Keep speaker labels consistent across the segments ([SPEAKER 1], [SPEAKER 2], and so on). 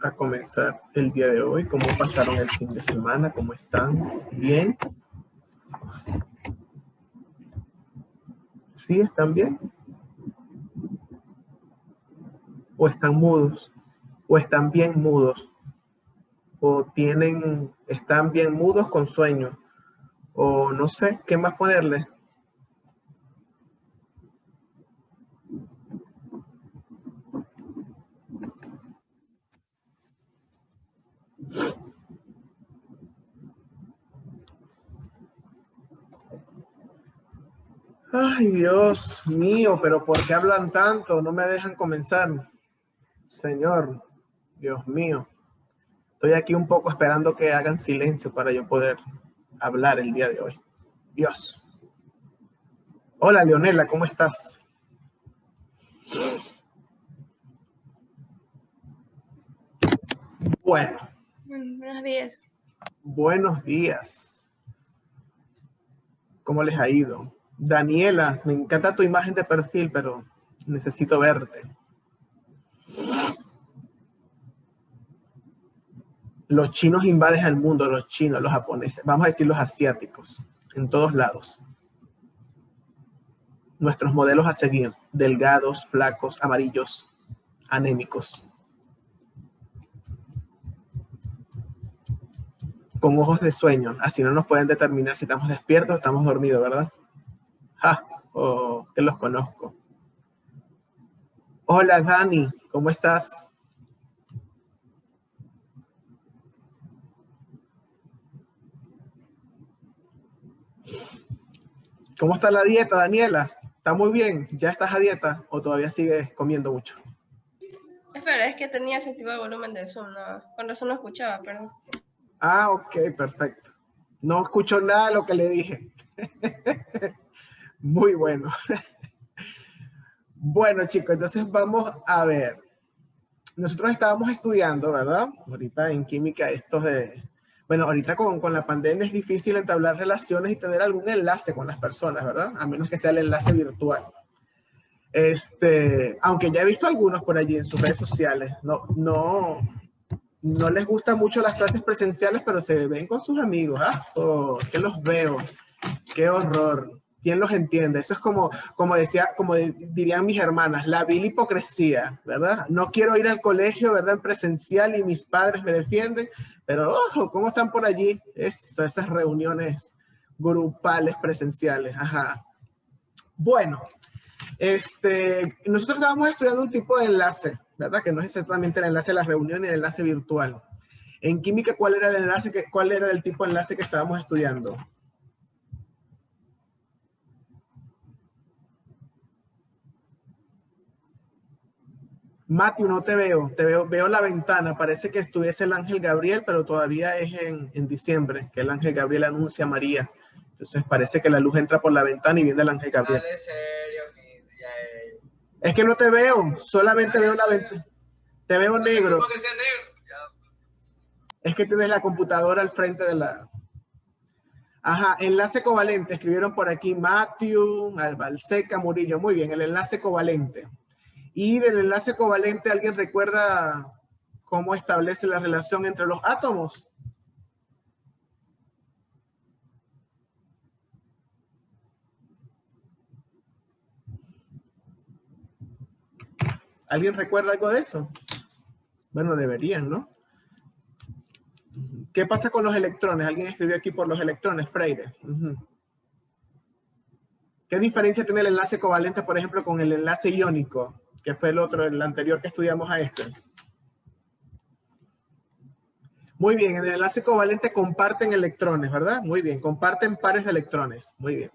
[SPEAKER 1] a comenzar el día de hoy. ¿Cómo pasaron el fin de semana? ¿Cómo están? ¿Bien? ¿Sí están bien? ¿O están mudos? ¿O están bien mudos? ¿O están bien mudos con sueño? O no sé, ¿qué más ponerle? Ay, Dios mío, pero ¿por qué hablan tanto? No me dejan comenzar. Señor, Dios mío. Estoy aquí un poco esperando que hagan silencio para yo poder hablar el día de hoy. Dios. Hola, Leonela, ¿cómo estás? Bueno,
[SPEAKER 2] Buenos días.
[SPEAKER 1] buenos días. ¿Cómo les ha ido? Daniela, me encanta tu imagen de perfil, pero necesito verte. Los chinos invaden el mundo, los chinos, los japoneses, vamos a decir los asiáticos, en todos lados. Nuestros modelos a seguir, delgados, flacos, amarillos, anémicos, con ojos de sueño, así no nos pueden determinar si estamos despiertos o estamos dormidos, ¿verdad? ¡Ja! Oh, que los conozco. Hola, Dani, ¿cómo estás? ¿Cómo está la dieta, Daniela? ¿Está muy bien? ¿Ya estás a dieta o todavía sigues comiendo mucho?
[SPEAKER 2] Espera, es que tenía desactivado el volumen del Zoom, no, con razón no escuchaba, perdón.
[SPEAKER 1] Ah, ok, perfecto. No escucho nada de lo que le dije. Muy bueno. Bueno, chicos, entonces vamos a ver. Nosotros estábamos estudiando, ¿verdad? Ahorita en química bueno, ahorita con la pandemia es difícil entablar relaciones y tener algún enlace con las personas, ¿verdad? A menos que sea el enlace virtual. Aunque ya he visto algunos por allí en sus redes sociales, no les gustan mucho las clases presenciales, pero se ven con sus amigos. ¡Ah! Oh, que los veo. ¡Qué horror! ¿Quién los entiende? Eso es como dirían mis hermanas, la vil hipocresía, ¿verdad? No quiero ir al colegio, ¿verdad? En presencial y mis padres me defienden, pero ojo, ¿cómo están por allí? Esas reuniones grupales presenciales. Ajá. Bueno, nosotros estábamos estudiando un tipo de enlace, ¿verdad? Que no es exactamente el enlace de la reunión ni el enlace virtual. En química, ¿cuál era el enlace? ¿Cuál era el tipo de enlace que estábamos estudiando? Matthew, no te veo la ventana, parece que estuviese el ángel Gabriel, pero todavía es en diciembre, que el ángel Gabriel anuncia a María. Entonces parece que la luz entra por la ventana y viene el ángel Gabriel.
[SPEAKER 3] Dale serio,
[SPEAKER 1] Es que no te veo, solamente veo la ventana. Te veo negro.
[SPEAKER 3] que sea negro.
[SPEAKER 1] Es que tienes la computadora al frente de la... Ajá, enlace covalente, escribieron por aquí Matthew, Albalseca, Murillo. Muy bien, el enlace covalente. Y del enlace covalente, ¿alguien recuerda cómo establece la relación entre los átomos? ¿Alguien recuerda algo de eso? Bueno, deberían, ¿no? ¿Qué pasa con los electrones? Alguien escribió aquí por los electrones, Freire. ¿Qué diferencia tiene el enlace covalente, por ejemplo, con el enlace iónico, que fue el anterior que estudiamos a este? Muy bien, en el enlace covalente comparten electrones, ¿verdad? Muy bien, comparten pares de electrones. Muy bien.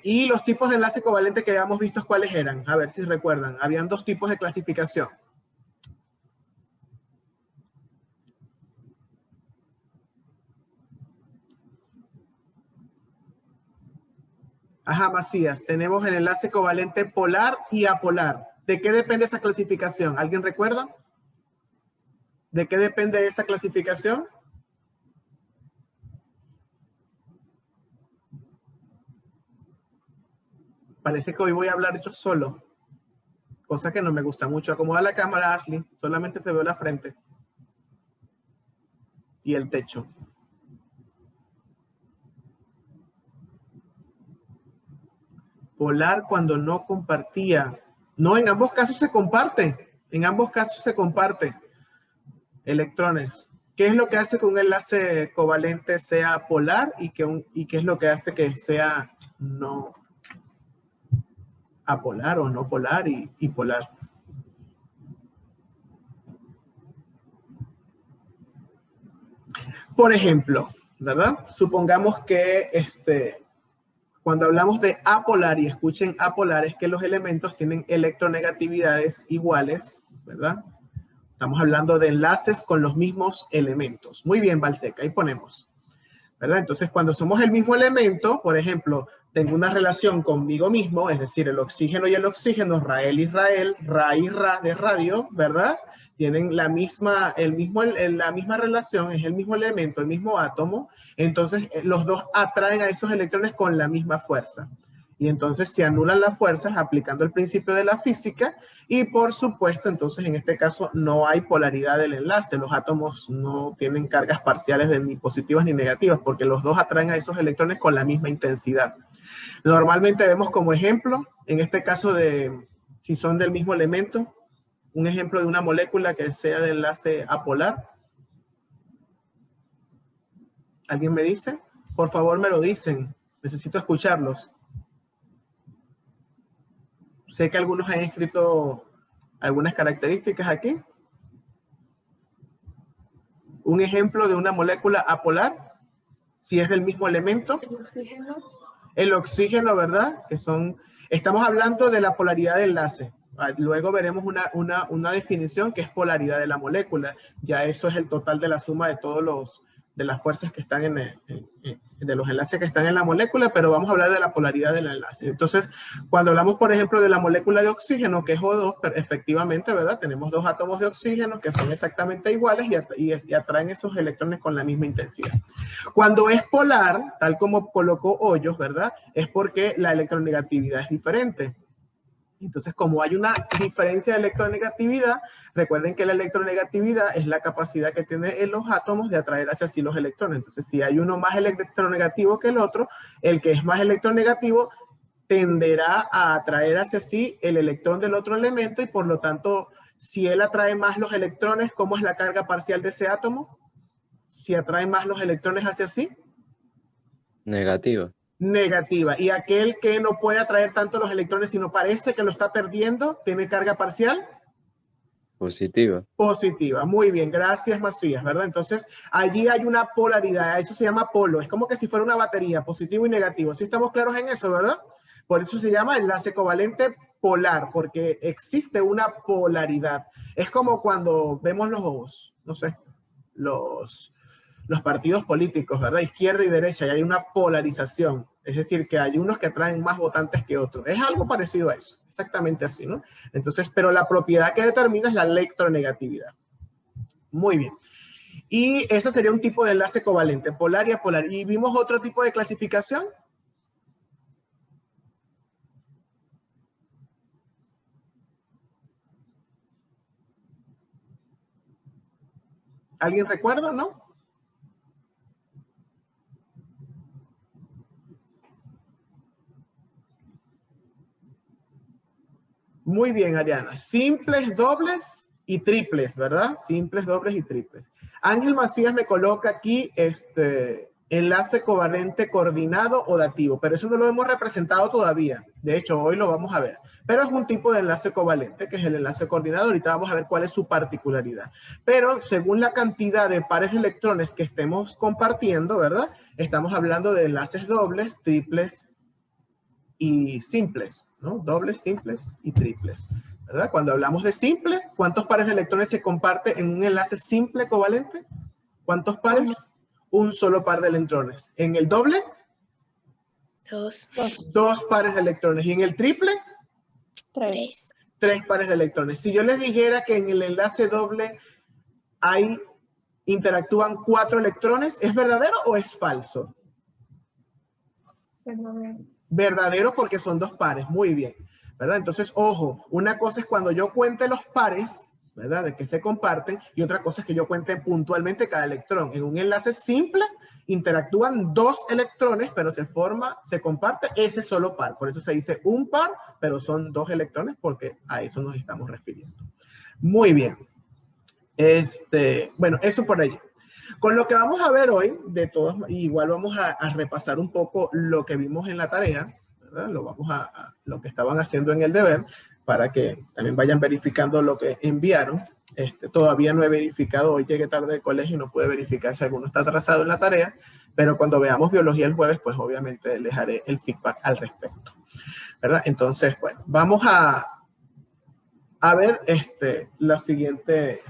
[SPEAKER 1] Y los tipos de enlace covalente que habíamos visto, ¿cuáles eran? A ver si recuerdan. Habían dos tipos de clasificación. Ajá, Macías. Tenemos el enlace covalente polar y apolar. ¿De qué depende esa clasificación? ¿Alguien recuerda? ¿De qué depende esa clasificación? Parece que hoy voy a hablar yo solo. cosa que no me gusta mucho. Acomoda la cámara, Ashley, solamente te veo la frente y el techo. Polar cuando no compartía. No, en ambos casos se comparte. En ambos casos se comparte electrones. ¿Qué es lo que hace que un enlace covalente sea polar y qué es lo que hace que sea no apolar o no polar y polar? Por ejemplo, ¿verdad? Supongamos que cuando hablamos de apolar, y escuchen apolar, es que los elementos tienen electronegatividades iguales, ¿verdad? Estamos hablando de enlaces con los mismos elementos. Muy bien, Valseca, ahí ponemos, ¿verdad? Entonces, cuando somos el mismo elemento, por ejemplo, tengo una relación conmigo mismo, es decir, el oxígeno y el oxígeno, Rael y Rael, Ra y Ra de radio, ¿verdad? Tienen la misma relación, es el mismo elemento, el mismo átomo, entonces los dos atraen a esos electrones con la misma fuerza. Y entonces se anulan las fuerzas aplicando el principio de la física y por supuesto, entonces en este caso no hay polaridad del enlace, los átomos no tienen cargas parciales de ni positivas ni negativas porque los dos atraen a esos electrones con la misma intensidad. Normalmente vemos como ejemplo, en este caso si son del mismo elemento, un ejemplo de una molécula que sea de enlace apolar. ¿Alguien me dice? Por favor me lo dicen, necesito escucharlos. Sé que algunos han escrito algunas características aquí. Un ejemplo de una molécula apolar, si es del mismo elemento.
[SPEAKER 2] El oxígeno.
[SPEAKER 1] El oxígeno, ¿verdad? Estamos hablando de la polaridad de enlace. Luego veremos una definición que es polaridad de la molécula. Ya eso es el total de la suma de las fuerzas que están de los enlaces que están en la molécula, pero vamos a hablar de la polaridad del enlace. Entonces, cuando hablamos, por ejemplo, de la molécula de oxígeno, que es O2, pero efectivamente, ¿verdad? Tenemos dos átomos de oxígeno que son exactamente iguales y atraen esos electrones con la misma intensidad. Cuando es polar, tal como colocó Hoyos, ¿verdad? Es porque la electronegatividad es diferente. Entonces, como hay una diferencia de electronegatividad, recuerden que la electronegatividad es la capacidad que tienen los átomos de atraer hacia sí los electrones. Entonces, si hay uno más electronegativo que el otro, el que es más electronegativo tenderá a atraer hacia sí el electrón del otro elemento y por lo tanto, si él atrae más los electrones, ¿cómo es la carga parcial de ese átomo? Si atrae más los electrones hacia sí.
[SPEAKER 3] Negativa.
[SPEAKER 1] Negativa. Y aquel que no puede atraer tanto los electrones, sino parece que lo está perdiendo, ¿tiene carga parcial?
[SPEAKER 3] Positiva.
[SPEAKER 1] Positiva. Muy bien, gracias Macías, ¿verdad? Entonces, allí hay una polaridad, eso se llama polo, es como que si fuera una batería, positivo y negativo. ¿Sí estamos claros en eso, verdad? Por eso se llama enlace covalente polar, porque existe una polaridad. Es como cuando vemos no sé, los partidos políticos, ¿verdad? Izquierda y derecha, y hay una polarización. Es decir, que hay unos que atraen más votantes que otros. Es algo parecido a eso, exactamente así, ¿no? Entonces, pero la propiedad que determina es la electronegatividad. Muy bien. Y ese sería un tipo de enlace covalente, polar y apolar. ¿Y vimos otro tipo de clasificación? ¿Alguien recuerda, no? Muy bien, Ariana. Simples, dobles y triples, ¿verdad? Simples, dobles y triples. Ángel Macías me coloca aquí enlace covalente coordinado o dativo, pero eso no lo hemos representado todavía. De hecho, hoy lo vamos a ver. Pero es un tipo de enlace covalente, que es el enlace coordinado. Ahorita vamos a ver cuál es su particularidad. Pero según la cantidad de pares de electrones que estemos compartiendo, ¿verdad? Estamos hablando de enlaces dobles, triples y simples, ¿no? Dobles, simples y triples, ¿verdad? Cuando hablamos de simple, ¿cuántos pares de electrones se comparte en un enlace simple covalente? ¿Cuántos pares? Un solo par de electrones. ¿En el doble? Dos pares de electrones. ¿Y en el triple? Tres pares de electrones. Si yo les dijera que en el enlace doble interactúan 4 electrones, ¿es verdadero o es falso?
[SPEAKER 2] Verdadero.
[SPEAKER 1] Verdadero porque son dos pares, muy bien. ¿verdad? Entonces, ojo, una cosa es cuando yo cuente los pares, ¿verdad? De que se comparten, y otra cosa es que yo cuente puntualmente cada electrón. En un enlace simple interactúan dos electrones, pero se comparte ese solo par. Por eso se dice un par, pero son dos electrones porque a eso nos estamos refiriendo. Muy bien. Bueno, eso por allí. Con lo que vamos a ver hoy, de todos, igual vamos a repasar un poco lo que vimos en la tarea, ¿verdad? Lo que estaban haciendo en el deber, para que también vayan verificando lo que enviaron. Todavía no he verificado, hoy llegué tarde del colegio y no pude verificar si alguno está atrasado en la tarea, pero cuando veamos biología el jueves, pues obviamente les haré el feedback al respecto, ¿verdad? Entonces, bueno, vamos a ver la siguiente,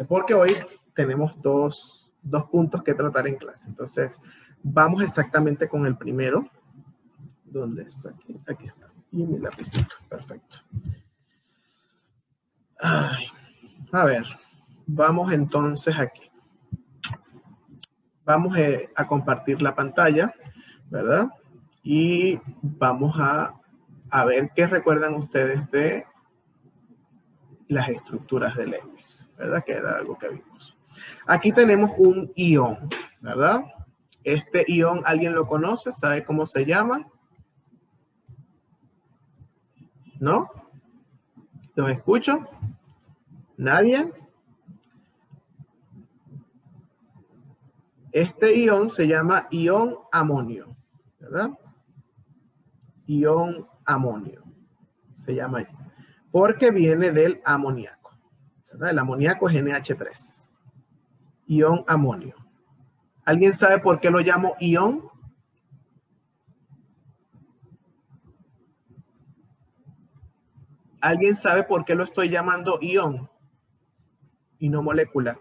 [SPEAKER 1] porque hoy tenemos dos puntos que tratar en clase. Entonces, vamos exactamente con el primero. ¿Dónde está? Aquí está. Y mi lapicito. Perfecto. Ay, a ver, vamos entonces aquí. Vamos a compartir la pantalla, ¿verdad? Y vamos a ver qué recuerdan ustedes de las estructuras de Lewis, ¿verdad? Que era algo que vimos. Aquí tenemos un ion, ¿verdad? Este ion, ¿alguien lo conoce? ¿Sabe cómo se llama? ¿No? ¿Los escucho? ¿Nadie? Este ion se llama ion amonio, ¿verdad? Ion amonio, se llama ahí, porque viene del amoníaco, ¿verdad? El amoníaco es NH3. Ion amonio. ¿Alguien sabe por qué lo llamo ion? ¿Alguien sabe por qué lo estoy llamando ion y no molecular?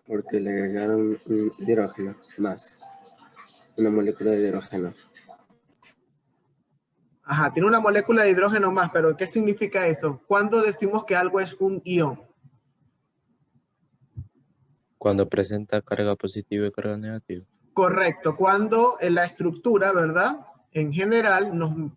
[SPEAKER 4] Porque le agregaron un hidrógeno más, una molécula de hidrógeno.
[SPEAKER 1] Ajá, tiene una molécula de hidrógeno más, pero ¿qué significa eso? ¿Cuándo decimos que algo es un ion?
[SPEAKER 3] Cuando presenta carga positiva y carga negativa.
[SPEAKER 1] Correcto, cuando en la estructura, ¿verdad? En general,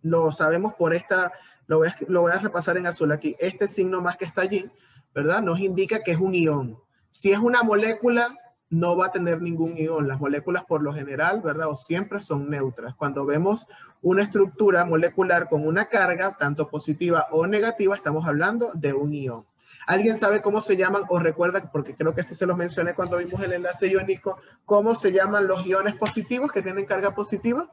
[SPEAKER 1] lo sabemos por esta, lo voy a repasar en azul aquí, este signo más que está allí, ¿verdad? Nos indica que es un ion. Si es una molécula, no va a tener ningún ion. Las moléculas por lo general, ¿verdad? O siempre son neutras. Cuando vemos una estructura molecular con una carga, tanto positiva o negativa, estamos hablando de un ion. ¿Alguien sabe cómo se llaman o recuerda, porque creo que sí se los mencioné cuando vimos el enlace iónico, cómo se llaman los iones positivos que tienen carga positiva?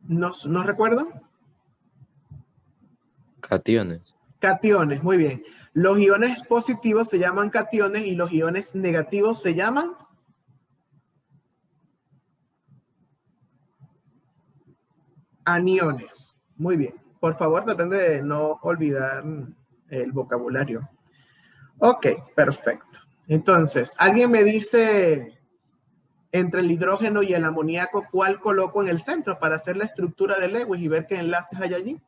[SPEAKER 1] ¿No recuerdan?
[SPEAKER 3] Cationes.
[SPEAKER 1] Cationes, muy bien. Los iones positivos se llaman cationes y los iones negativos se llaman aniones. Muy bien. Por favor, traten de no olvidar el vocabulario. Ok, perfecto. Entonces, ¿alguien me dice entre el hidrógeno y el amoníaco cuál coloco en el centro para hacer la estructura de Lewis y ver qué enlaces hay allí?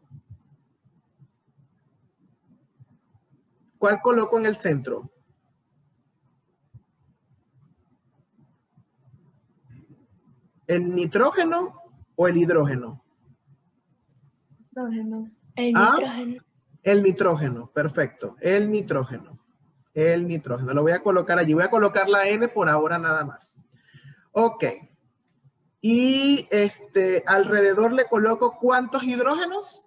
[SPEAKER 1] ¿Cuál coloco en el centro? ¿El nitrógeno o el hidrógeno?
[SPEAKER 2] Hidrógeno.
[SPEAKER 5] El
[SPEAKER 1] Ah,
[SPEAKER 5] nitrógeno.
[SPEAKER 1] el nitrógeno, perfecto. El nitrógeno. El nitrógeno. Lo voy a colocar allí. Voy a colocar la N por ahora nada más. Ok. Y alrededor le coloco ¿cuántos hidrógenos?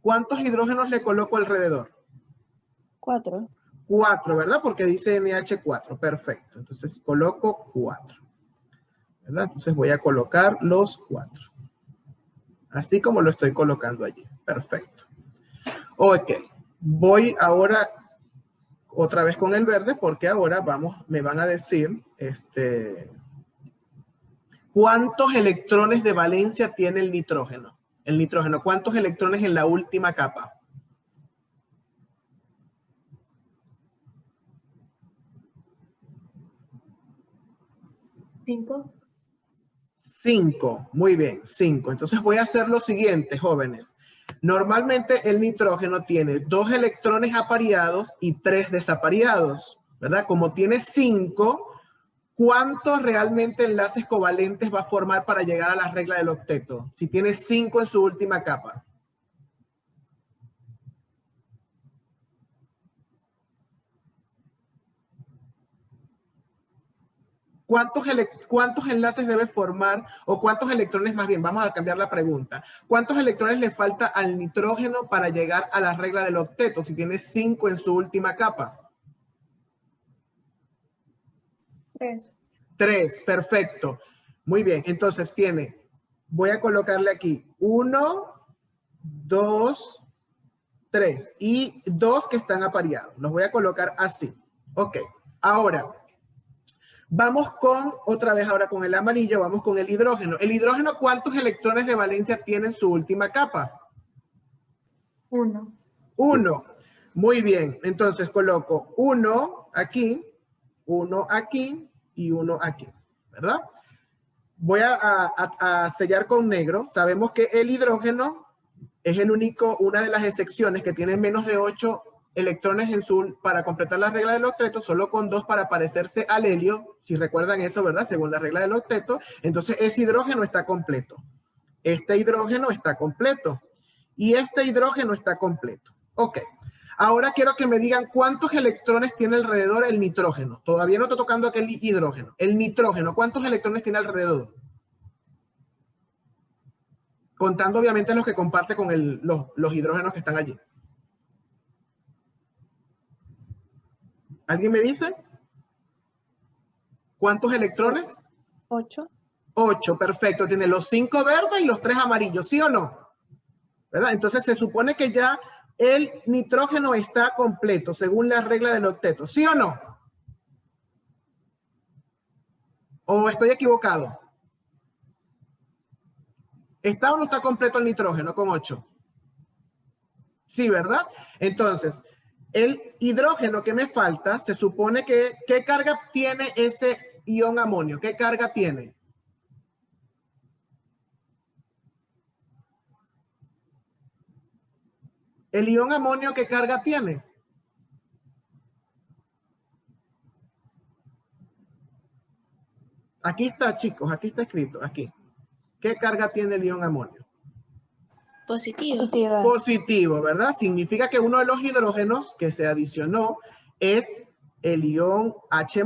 [SPEAKER 1] ¿Cuántos hidrógenos le coloco alrededor?
[SPEAKER 5] 4.
[SPEAKER 1] 4, ¿verdad? Porque dice NH4. Perfecto. Entonces coloco 4. ¿Verdad? Entonces voy a colocar los 4. Así como lo estoy colocando allí. Perfecto. Ok. Voy ahora otra vez con el verde porque ahora me van a decir ¿cuántos electrones de valencia tiene el nitrógeno? El nitrógeno, ¿cuántos electrones en la última capa?
[SPEAKER 5] 5.
[SPEAKER 1] 5. Muy bien, 5. Entonces voy a hacer lo siguiente, jóvenes. Normalmente el nitrógeno tiene 2 electrones apareados y 3 desapareados, ¿verdad? Como tiene 5, ¿cuántos realmente enlaces covalentes va a formar para llegar a la regla del octeto? Si tiene 5 en su última capa. ¿Cuántos enlaces debe formar o cuántos electrones más bien? Vamos a cambiar la pregunta. ¿Cuántos electrones le falta al nitrógeno para llegar a la regla del octeto si tiene 5 en su última capa?
[SPEAKER 2] 3.
[SPEAKER 1] 3, perfecto. Muy bien, entonces tiene, voy a colocarle aquí 1, 2, 3 y 2 que están apareados. Los voy a colocar así. Ok, ahora vamos con, otra vez ahora con el amarillo, vamos con el hidrógeno. ¿El hidrógeno cuántos electrones de valencia tiene en su última capa?
[SPEAKER 2] 1.
[SPEAKER 1] 1. Muy bien, entonces coloco 1 aquí, 1 aquí y 1 aquí, ¿verdad? Voy a sellar con negro. Sabemos que el hidrógeno es el único, una de las excepciones que tiene menos de 8 electrones en su, para completar la regla del octeto, solo con 2 para parecerse al helio, si recuerdan eso, ¿verdad? Según la regla del octeto, entonces ese hidrógeno está completo. Este hidrógeno está completo. Y este hidrógeno está completo. Ok. Ahora quiero que me digan cuántos electrones tiene alrededor el nitrógeno. Todavía no estoy tocando aquel hidrógeno. El nitrógeno, ¿cuántos electrones tiene alrededor? Contando obviamente los que comparte con los hidrógenos que están allí. ¿Alguien me dice? ¿Cuántos electrones?
[SPEAKER 5] 8.
[SPEAKER 1] 8, perfecto. Tiene los 5 verdes y los 3 amarillos, ¿sí o no? ¿Verdad? Entonces se supone que ya el nitrógeno está completo según la regla del octeto, ¿sí o no? ¿O estoy equivocado? ¿Está o no está completo el nitrógeno con 8? Sí, ¿verdad? Entonces, el hidrógeno que me falta, se supone que, ¿qué carga tiene ese ion amonio? ¿Qué carga tiene? ¿El ion amonio qué carga tiene? Aquí está, chicos, aquí está escrito, aquí. ¿Qué carga tiene el ion amonio?
[SPEAKER 5] Positiva.
[SPEAKER 1] Positivo, ¿verdad? Significa que uno de los hidrógenos que se adicionó es el ion H+.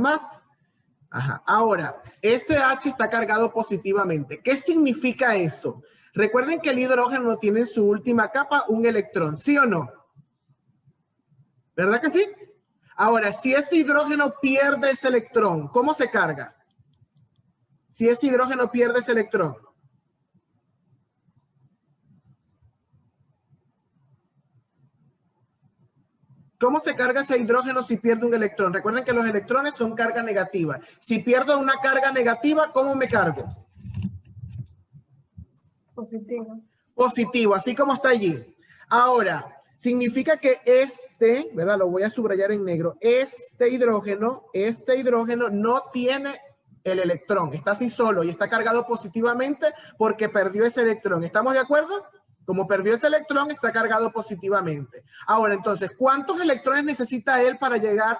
[SPEAKER 1] Ajá. Ahora, ese H está cargado positivamente. ¿Qué significa eso? Recuerden que el hidrógeno tiene en su última capa un electrón, ¿sí o no? ¿Verdad que sí? Ahora, si ese hidrógeno pierde ese electrón, ¿cómo se carga? Si ese hidrógeno pierde ese electrón. ¿Cómo se carga ese hidrógeno si pierde un electrón? Recuerden que los electrones son carga negativa. Si pierdo una carga negativa, ¿cómo me cargo?
[SPEAKER 2] Positivo.
[SPEAKER 1] Positivo, así como está allí. Ahora, significa que este, ¿verdad? Lo voy a subrayar en negro. Este hidrógeno no tiene el electrón. Está así solo y está cargado positivamente porque perdió ese electrón. ¿Estamos de acuerdo? Como perdió ese electrón, está cargado positivamente. Ahora, entonces, ¿cuántos electrones necesita él para llegar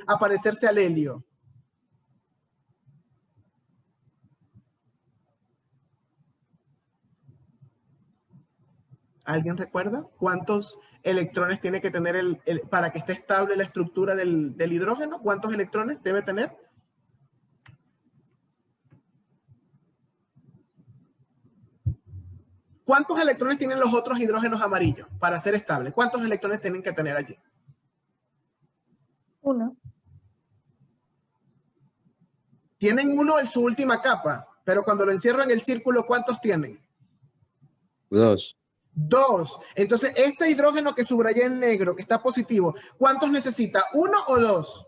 [SPEAKER 1] a parecerse al helio? ¿Alguien recuerda cuántos electrones tiene que tener para que esté estable la estructura del hidrógeno? ¿Cuántos electrones debe tener? ¿Cuántos electrones tienen los otros hidrógenos amarillos para ser estables? ¿Cuántos electrones tienen que tener allí?
[SPEAKER 5] 1.
[SPEAKER 1] Tienen 1 en su última capa, pero cuando lo encierro en el círculo, ¿cuántos tienen?
[SPEAKER 3] 2.
[SPEAKER 1] 2. Entonces, este hidrógeno que subrayé en negro, que está positivo, ¿cuántos necesita? ¿1 o 2?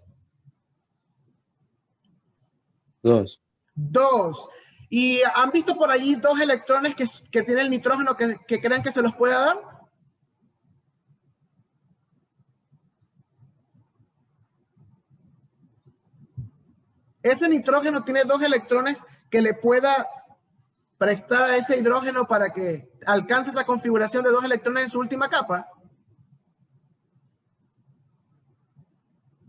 [SPEAKER 3] 2.
[SPEAKER 1] 2. ¿Y han visto por allí 2 electrones que tiene el nitrógeno que crean que se los pueda dar? Ese nitrógeno tiene 2 electrones que le pueda prestada a ese hidrógeno para que alcance esa configuración de 2 electrones en su última capa?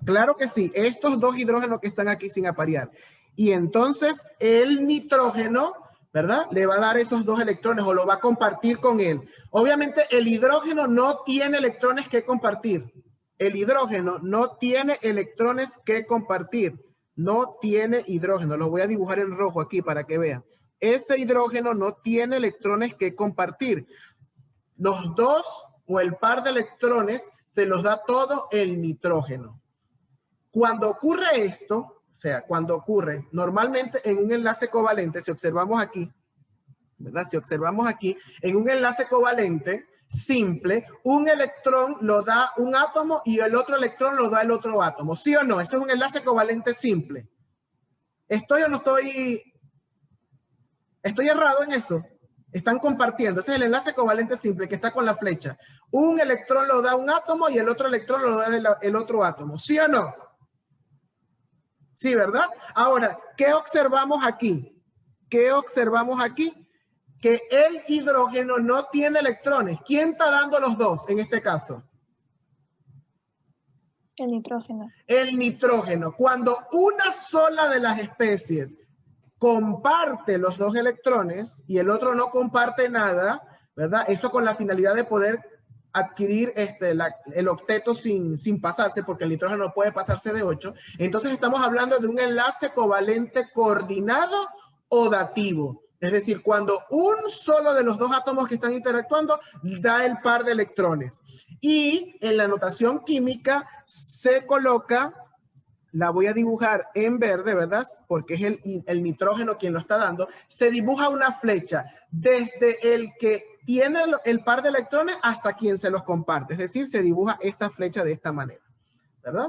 [SPEAKER 1] Claro que sí, estos 2 hidrógenos que están aquí sin aparear. Y entonces el nitrógeno, ¿verdad? Le va a dar esos 2 electrones o lo va a compartir con él. Obviamente el hidrógeno no tiene electrones que compartir. El hidrógeno no tiene electrones que compartir. No tiene hidrógeno. Lo voy a dibujar en rojo aquí para que vean. Ese hidrógeno no tiene electrones que compartir. Los 2 o el par de electrones se los da todo el nitrógeno. Cuando ocurre esto, o sea, cuando ocurre normalmente en un enlace covalente, si observamos aquí, ¿verdad? Si observamos aquí, en un enlace covalente simple, un electrón lo da un átomo y el otro electrón lo da el otro átomo. ¿Sí o no? Ese es un enlace covalente simple. ¿Estoy o no estoy? ¿Estoy errado en eso? Están compartiendo. Ese es el enlace covalente simple que está con la flecha. Un electrón lo da un átomo y el otro electrón lo da el otro átomo. ¿Sí o no? Sí, ¿verdad? Ahora, ¿qué observamos aquí? ¿Qué observamos aquí? Que el hidrógeno no tiene electrones. ¿Quién está dando los 2 en este caso?
[SPEAKER 5] El nitrógeno.
[SPEAKER 1] El nitrógeno. Cuando una sola de las especies comparte los 2 electrones y el otro no comparte nada, ¿verdad? Eso con la finalidad de poder adquirir el octeto sin pasarse, porque el nitrógeno no puede pasarse de 8. Entonces estamos hablando de un enlace covalente coordinado o dativo. Es decir, cuando un solo de los 2 átomos que están interactuando da el par de electrones. Y en la notación química se coloca, la voy a dibujar en verde, ¿verdad? Porque es el nitrógeno quien lo está dando. Se dibuja una flecha desde el que tiene el par de electrones hasta quien se los comparte. Es decir, se dibuja esta flecha de esta manera, ¿verdad?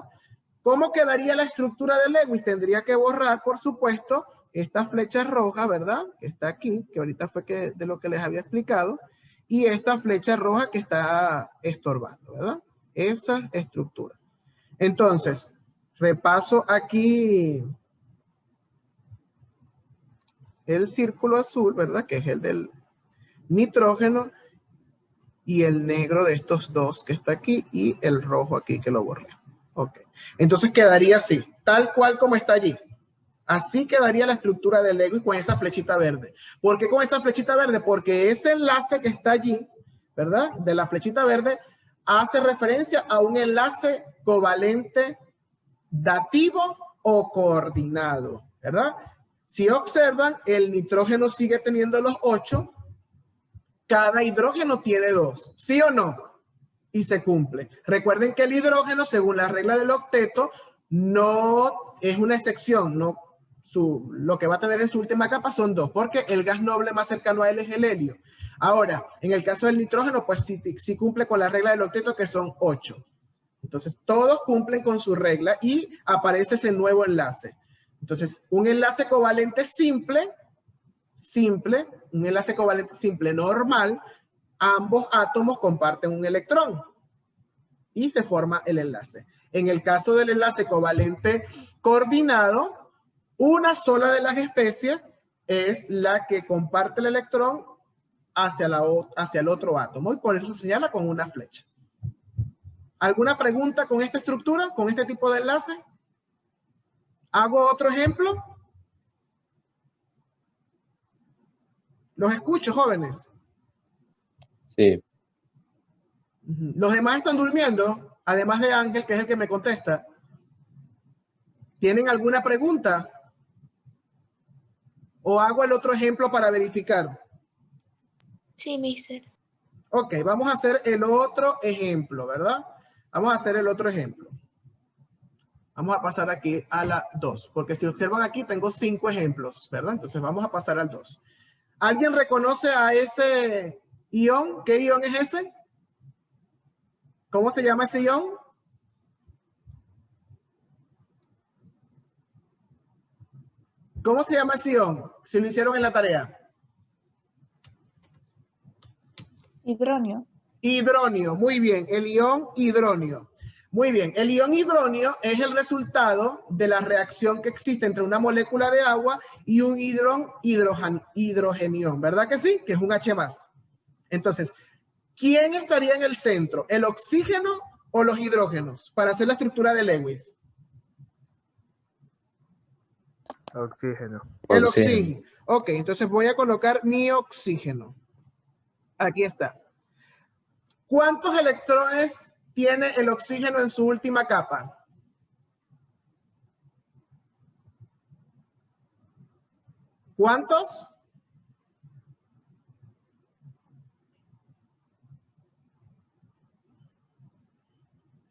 [SPEAKER 1] ¿Cómo quedaría la estructura de Lewis? Tendría que borrar, por supuesto, esta flecha roja, ¿verdad? Que está aquí, que ahorita fue de lo que les había explicado. Y esta flecha roja que está estorbando, ¿verdad? Esa estructura. Entonces, repaso aquí el círculo azul, ¿verdad? Que es el del nitrógeno y el negro de estos 2 que está aquí y el rojo aquí que lo borré. Ok. Entonces quedaría así, tal cual como está allí. Así quedaría la estructura del Lewis con esa flechita verde. ¿Por qué con esa flechita verde? Porque ese enlace que está allí, ¿verdad? De la flechita verde hace referencia a un enlace covalente dativo o coordinado, ¿verdad? Si observan, el nitrógeno sigue teniendo los 8. Cada hidrógeno tiene 2, ¿sí o no? Y se cumple. Recuerden que el hidrógeno, según la regla del octeto, no es una excepción. No, lo que va a tener en su última capa son 2, porque el gas noble más cercano a él es el helio. Ahora, en el caso del nitrógeno, pues sí cumple con la regla del octeto, que son 8. Entonces, todos cumplen con su regla y aparece ese nuevo enlace. Entonces, un enlace covalente simple, un enlace covalente simple normal, ambos átomos comparten un electrón y se forma el enlace. En el caso del enlace covalente coordinado, una sola de las especies es la que comparte el electrón hacia el otro átomo y por eso se señala con una flecha. ¿Alguna pregunta con esta estructura, con este tipo de enlace? ¿Hago otro ejemplo? Los escucho, jóvenes.
[SPEAKER 3] Sí.
[SPEAKER 1] Los demás están durmiendo, además de Ángel, que es el que me contesta. ¿Tienen alguna pregunta? ¿O hago el otro ejemplo para verificar?
[SPEAKER 6] Sí, mister.
[SPEAKER 1] Ok, vamos a hacer el otro ejemplo, ¿verdad? Vamos a hacer el otro ejemplo. Vamos a pasar aquí a la 2, porque si observan aquí tengo 5 ejemplos, ¿verdad? Entonces vamos a pasar al 2. ¿Alguien reconoce a ese ion? ¿Qué ion es ese? ¿Cómo se llama ese ion? ¿Cómo se llama ese ion? Si lo hicieron en la tarea.
[SPEAKER 5] Hidróneo.
[SPEAKER 1] Hidróneo, muy bien, el ion hidróneo. Muy bien, el ion hidronio es el resultado de la reacción que existe entre una molécula de agua y un hidrogenión, ¿verdad que sí? Que es un H+. Entonces, ¿quién estaría en el centro? ¿El oxígeno o los hidrógenos? Para hacer la estructura de Lewis.
[SPEAKER 7] Oxígeno.
[SPEAKER 1] El
[SPEAKER 3] Oxígeno.
[SPEAKER 1] oxígeno. Ok, entonces voy a colocar mi oxígeno. Aquí está. ¿Cuántos electrones tiene el oxígeno en su última capa? ¿Cuántos?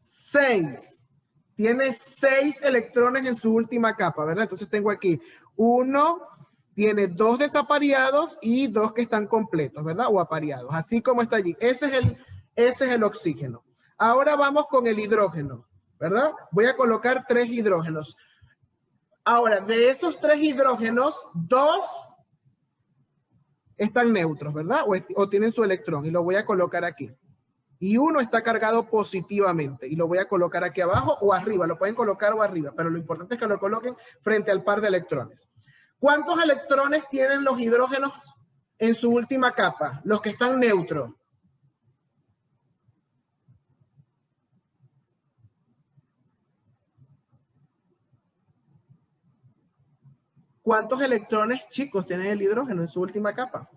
[SPEAKER 1] Seis. Tiene 6 electrones en su última capa, ¿verdad? Entonces tengo aquí 1, tiene 2 desapareados y 2 que están completos, ¿verdad? O apareados, así como está allí. Ese es el oxígeno. Ahora vamos con el hidrógeno, ¿verdad? Voy a colocar 3 hidrógenos. Ahora, de esos 3 hidrógenos, 2 están neutros, ¿verdad? O tienen su electrón y lo voy a colocar aquí. Y uno está cargado positivamente y lo voy a colocar aquí abajo o arriba, lo pueden colocar o arriba, pero lo importante es que lo coloquen frente al par de electrones. ¿Cuántos electrones tienen los hidrógenos en su última capa? Los que están neutros. ¿Cuántos electrones, chicos, tiene el hidrógeno en su última capa?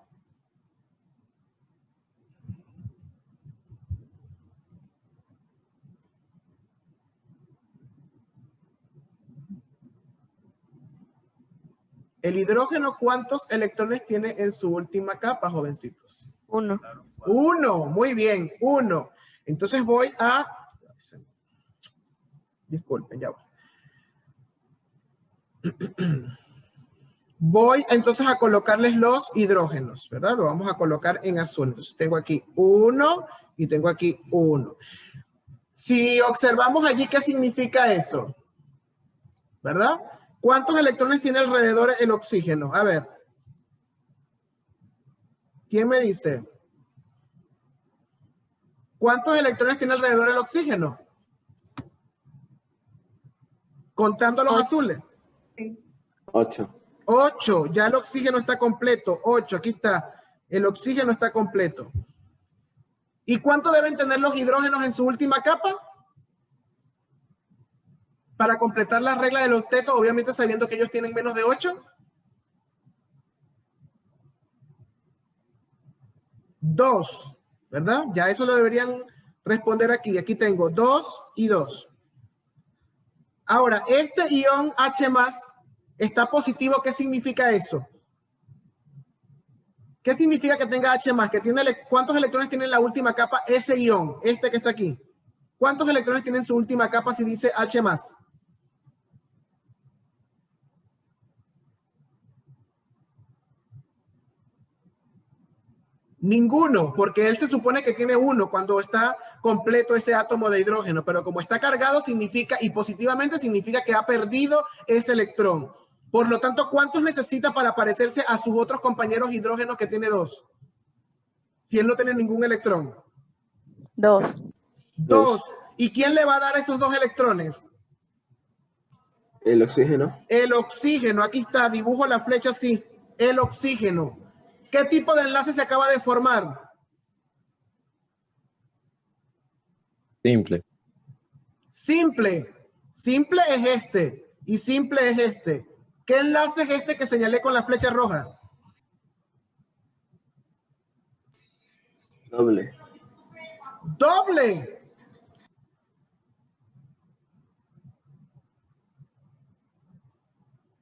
[SPEAKER 1] El hidrógeno, ¿cuántos electrones tiene en su última capa, jovencitos?
[SPEAKER 5] 1.
[SPEAKER 1] 1, muy bien, 1. Entonces voy a... Disculpen, ya voy. Voy entonces a colocarles los hidrógenos, ¿verdad? Lo vamos a colocar en azul. Entonces tengo aquí 1 y tengo aquí 1. Si observamos allí, ¿qué significa eso? ¿Verdad? ¿Cuántos electrones tiene alrededor el oxígeno? A ver. ¿Quién me dice? ¿Cuántos electrones tiene alrededor el oxígeno? Contando los azules.
[SPEAKER 4] 8.
[SPEAKER 1] 8, ya el oxígeno está completo. 8, aquí está. El oxígeno está completo. ¿Y cuánto deben tener los hidrógenos en su última capa? Para completar la regla del octeto, obviamente sabiendo que ellos tienen menos de 8. 2, ¿verdad? Ya eso lo deberían responder aquí. Aquí tengo 2 y 2. Ahora, este ion H+, está positivo. ¿Qué significa eso? ¿Qué significa que tenga H+? Que tiene, ¿cuántos electrones tiene en la última capa ese ion? Este que está aquí. ¿Cuántos electrones tiene en su última capa si dice H+? Ninguno, porque él se supone que tiene 1 cuando está completo ese átomo de hidrógeno, pero como está cargado significa, y positivamente significa que ha perdido ese electrón. Por lo tanto, ¿cuántos necesita para parecerse a sus otros compañeros hidrógenos que tiene 2? Si él no tiene ningún electrón.
[SPEAKER 5] 2.
[SPEAKER 1] 2. ¿Y quién le va a dar esos 2 electrones?
[SPEAKER 4] El oxígeno.
[SPEAKER 1] El oxígeno. Aquí está, dibujo la flecha así. El oxígeno. ¿Qué tipo de enlace se acaba de formar?
[SPEAKER 3] Simple.
[SPEAKER 1] Simple. Simple es este. Y simple es este. ¿Qué enlace es este que señalé con la flecha roja?
[SPEAKER 4] Doble.
[SPEAKER 1] Doble.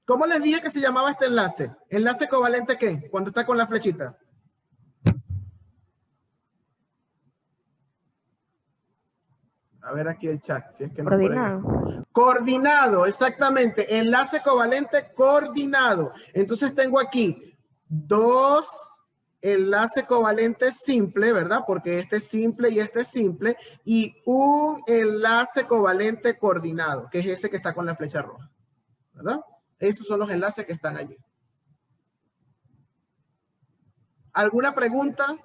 [SPEAKER 1] ¿Cómo les dije que se llamaba este enlace? ¿Enlace covalente qué? Cuando está con la flechita. A ver aquí el chat, si es que no
[SPEAKER 5] Coordinado.
[SPEAKER 1] pueden. Coordinado, exactamente. Enlace covalente coordinado. Entonces tengo aquí 2 enlace covalente simple, ¿verdad? Porque este es simple y este es simple. Y un enlace covalente coordinado, que es ese que está con la flecha roja, ¿verdad? Esos son los enlaces que están allí. ¿Alguna pregunta?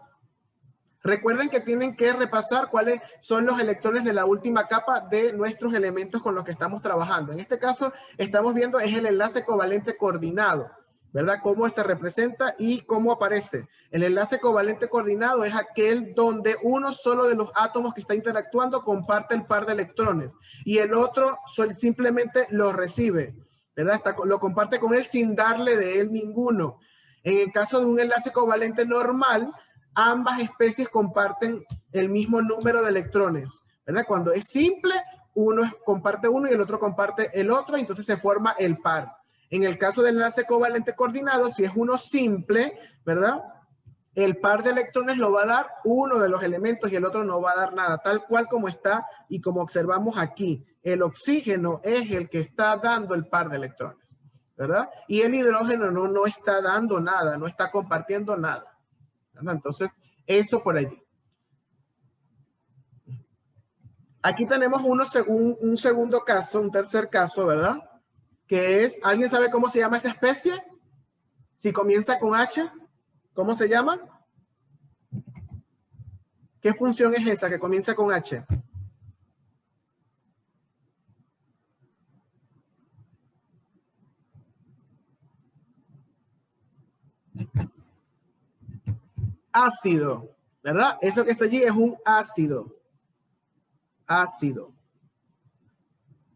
[SPEAKER 1] Recuerden que tienen que repasar cuáles son los electrones de la última capa de nuestros elementos con los que estamos trabajando. En este caso, estamos viendo es el enlace covalente coordinado, ¿verdad? Cómo se representa y cómo aparece. El enlace covalente coordinado es aquel donde uno solo de los átomos que está interactuando comparte el par de electrones y el otro simplemente lo recibe, ¿verdad? Lo comparte con él sin darle de él ninguno. En el caso de un enlace covalente normal, ambas especies comparten el mismo número de electrones, ¿verdad? Cuando es simple, uno comparte uno y el otro comparte el otro, y entonces se forma el par. En el caso del enlace covalente coordinado, si es uno simple, ¿verdad? El par de electrones lo va a dar uno de los elementos y el otro no va a dar nada, tal cual como está y como observamos aquí. El oxígeno es el que está dando el par de electrones, ¿verdad? Y el hidrógeno no está dando nada, no está compartiendo nada. Entonces, eso por allí. Aquí tenemos un segundo caso, un tercer caso, ¿verdad? Que es, ¿alguien sabe cómo se llama esa especie? Si comienza con H, ¿cómo se llama? ¿Qué función es esa que comienza con H? Ácido, ¿verdad? Eso que está allí es un ácido. Ácido.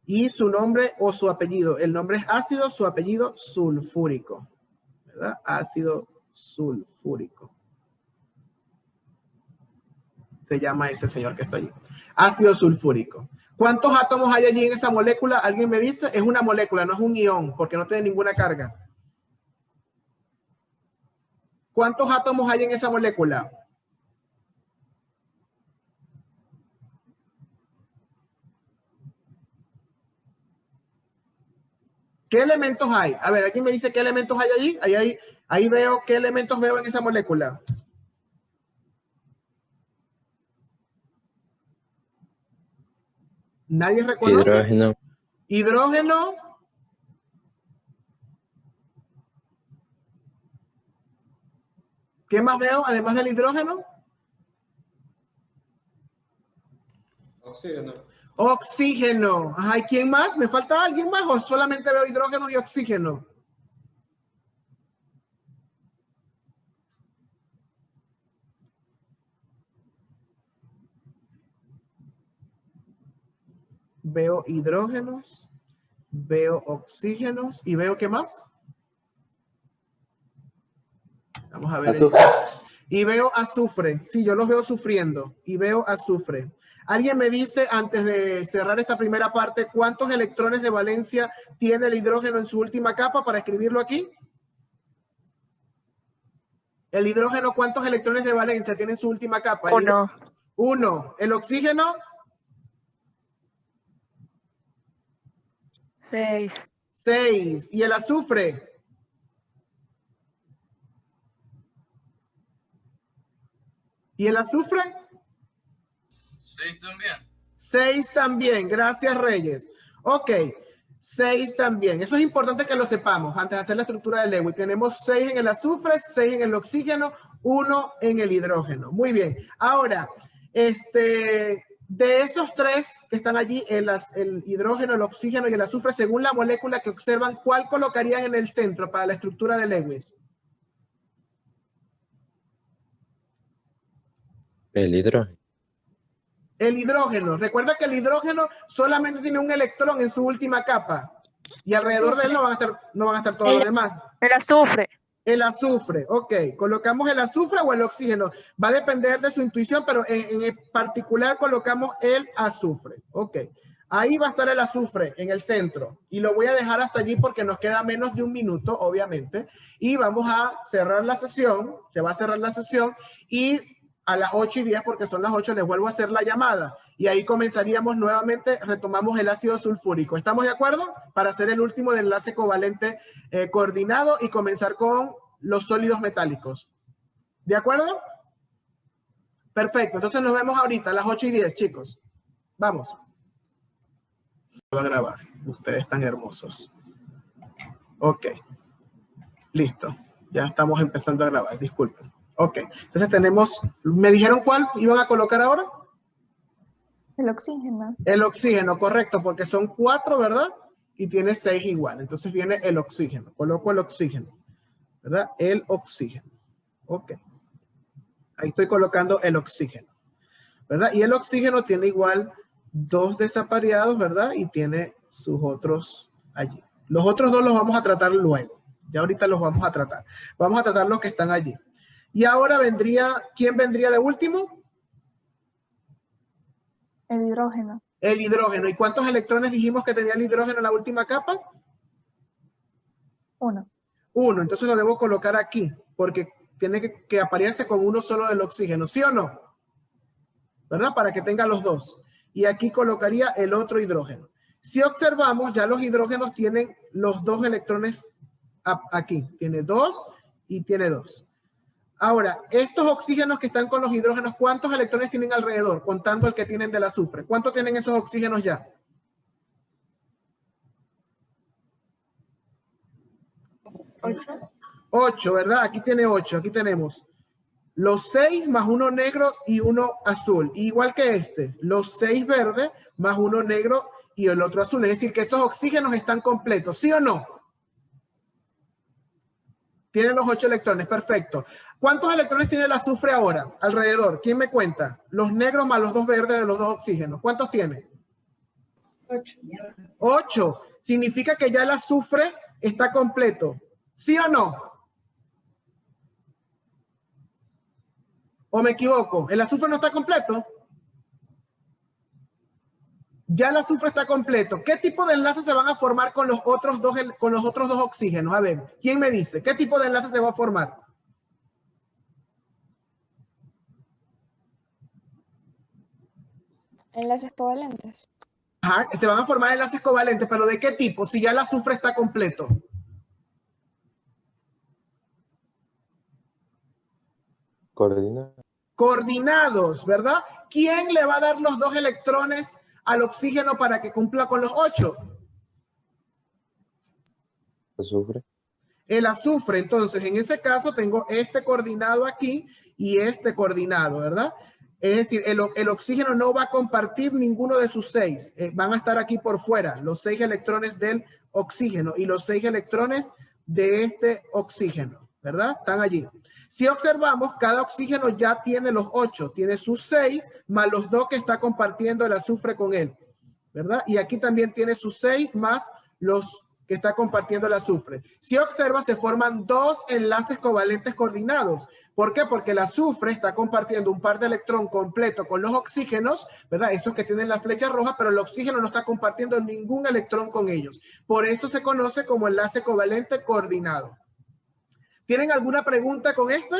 [SPEAKER 1] Y su nombre o su apellido. El nombre es ácido, su apellido sulfúrico, ¿verdad? Ácido sulfúrico. Se llama ese señor que está allí. Ácido sulfúrico. ¿Cuántos átomos hay allí en esa molécula? ¿Alguien me dice? Es una molécula, no es un ion, porque no tiene ninguna carga. ¿Cuántos átomos hay en esa molécula? ¿Qué elementos hay? A ver, ¿alguien me dice qué elementos hay allí? Ahí veo qué elementos veo en esa molécula. ¿Nadie reconoce?
[SPEAKER 3] Hidrógeno.
[SPEAKER 1] Hidrógeno. ¿Qué más veo además del hidrógeno?
[SPEAKER 4] Oxígeno.
[SPEAKER 1] Oxígeno. Ajá, ¿y quién más? ¿Me falta alguien más o solamente veo hidrógeno y oxígeno? Veo hidrógenos, veo oxígenos y veo ¿qué más? Vamos a ver.
[SPEAKER 4] Azufre.
[SPEAKER 1] Y veo azufre. Sí, yo los veo sufriendo. Y veo azufre. ¿Alguien me dice, antes de cerrar esta primera parte, cuántos electrones de valencia tiene el hidrógeno en su última capa para escribirlo aquí? El hidrógeno, ¿cuántos electrones de valencia tiene en su última capa?
[SPEAKER 5] Uno.
[SPEAKER 1] Uno. ¿El oxígeno?
[SPEAKER 5] 6.
[SPEAKER 1] 6. ¿Y el azufre? ¿Y el azufre?
[SPEAKER 8] 6 también.
[SPEAKER 1] 6 también. Gracias, Reyes. Ok. 6 también. Eso es importante que lo sepamos antes de hacer la estructura de Lewis. Tenemos 6 en el azufre, 6 en el oxígeno, 1 en el hidrógeno. Muy bien. Ahora, de esos 3 que están allí, el hidrógeno, el oxígeno y el azufre, según la molécula que observan, ¿cuál colocarían en el centro para la estructura de Lewis?
[SPEAKER 3] El hidrógeno.
[SPEAKER 1] El hidrógeno. Recuerda que el hidrógeno solamente tiene un electrón en su última capa. Y alrededor de él no van a estar todos los demás.
[SPEAKER 5] El azufre.
[SPEAKER 1] El azufre, ok. ¿Colocamos el azufre o el oxígeno? Va a depender de su intuición, pero en particular colocamos el azufre. Ok. Ahí va a estar el azufre en el centro. Y lo voy a dejar hasta allí porque nos queda menos de un minuto, obviamente. Y vamos a cerrar la sesión. Se va a cerrar la sesión y a las 8:10, porque son las 8, les vuelvo a hacer la llamada. Y ahí comenzaríamos nuevamente, retomamos el ácido sulfúrico. ¿Estamos de acuerdo? Para hacer el último del enlace covalente coordinado y comenzar con los sólidos metálicos. ¿De acuerdo? Perfecto. Entonces nos vemos ahorita a las 8:10, chicos. Vamos. Voy a grabar. Ustedes están hermosos. Ok. Listo. Ya estamos empezando a grabar. Disculpen. Ok, entonces tenemos, ¿me dijeron cuál iban a colocar ahora?
[SPEAKER 5] El oxígeno.
[SPEAKER 1] El oxígeno, correcto, porque son 4, ¿verdad? Y tiene 6 igual. Entonces viene el oxígeno. Coloco el oxígeno, ¿verdad? El oxígeno. Ok. Ahí estoy colocando el oxígeno, ¿verdad? Y el oxígeno tiene igual 2 desapareados, ¿verdad? Y tiene sus otros allí. Los otros 2 los vamos a tratar luego. Ya ahorita los vamos a tratar. Vamos a tratar los que están allí. Y ahora vendría, ¿quién vendría de último?
[SPEAKER 5] El hidrógeno.
[SPEAKER 1] El hidrógeno. ¿Y cuántos electrones dijimos que tenía el hidrógeno en la última capa?
[SPEAKER 5] 1.
[SPEAKER 1] 1. Entonces lo debo colocar aquí, porque tiene que aparearse con uno solo del oxígeno, ¿sí o no? ¿Verdad? Para que tenga los 2. Y aquí colocaría el otro hidrógeno. Si observamos, ya los hidrógenos tienen los 2 electrones aquí. Tiene 2 y tiene 2. Ahora, estos oxígenos que están con los hidrógenos, ¿cuántos electrones tienen alrededor? Contando el que tienen del azufre. ¿Cuántos tienen esos oxígenos ya?
[SPEAKER 2] 8.
[SPEAKER 1] 8, ¿verdad? Aquí tiene 8. Aquí tenemos los 6 más uno negro y uno azul. Igual que este, los 6 verdes más uno negro y el otro azul. Es decir, que estos oxígenos están completos, ¿sí o no? Tienen los 8 electrones, perfecto. ¿Cuántos electrones tiene el azufre ahora? Alrededor, ¿quién me cuenta? Los negros más los 2 verdes de los 2 oxígenos. ¿Cuántos tiene?
[SPEAKER 2] 8.
[SPEAKER 1] 8. Significa que ya el azufre está completo. ¿Sí o no? ¿O me equivoco? ¿El azufre no está completo? Ya el azufre está completo. ¿Qué tipo de enlaces se van a formar con los otros dos oxígenos? A ver, ¿quién me dice? ¿Qué tipo de enlace se va a formar?
[SPEAKER 6] Enlaces covalentes.
[SPEAKER 1] Ajá, se van a formar enlaces covalentes, pero ¿de qué tipo? Si ya el azufre está completo.
[SPEAKER 3] Coordinado.
[SPEAKER 1] Coordinados, ¿verdad? ¿Quién le va a dar los 2 electrones al oxígeno para que cumpla con los 8?
[SPEAKER 3] Azufre.
[SPEAKER 1] El azufre. Entonces, en ese caso tengo este coordinado aquí y este coordinado, ¿verdad? Es decir, el oxígeno no va a compartir ninguno de sus 6. Van a estar aquí por fuera, los 6 electrones del oxígeno y los 6 electrones de este oxígeno, ¿verdad? Están allí. Si observamos, cada oxígeno ya tiene los 8, tiene sus 6 más los 2 que está compartiendo el azufre con él, ¿verdad? Y aquí también tiene sus 6 más los que está compartiendo el azufre. Si observa, se forman 2 enlaces covalentes coordinados. ¿Por qué? Porque el azufre está compartiendo un par de electrón completo con los oxígenos, ¿verdad? Esos que tienen la flecha roja, pero el oxígeno no está compartiendo ningún electrón con ellos. Por eso se conoce como enlace covalente coordinado. ¿Tienen alguna pregunta con esto?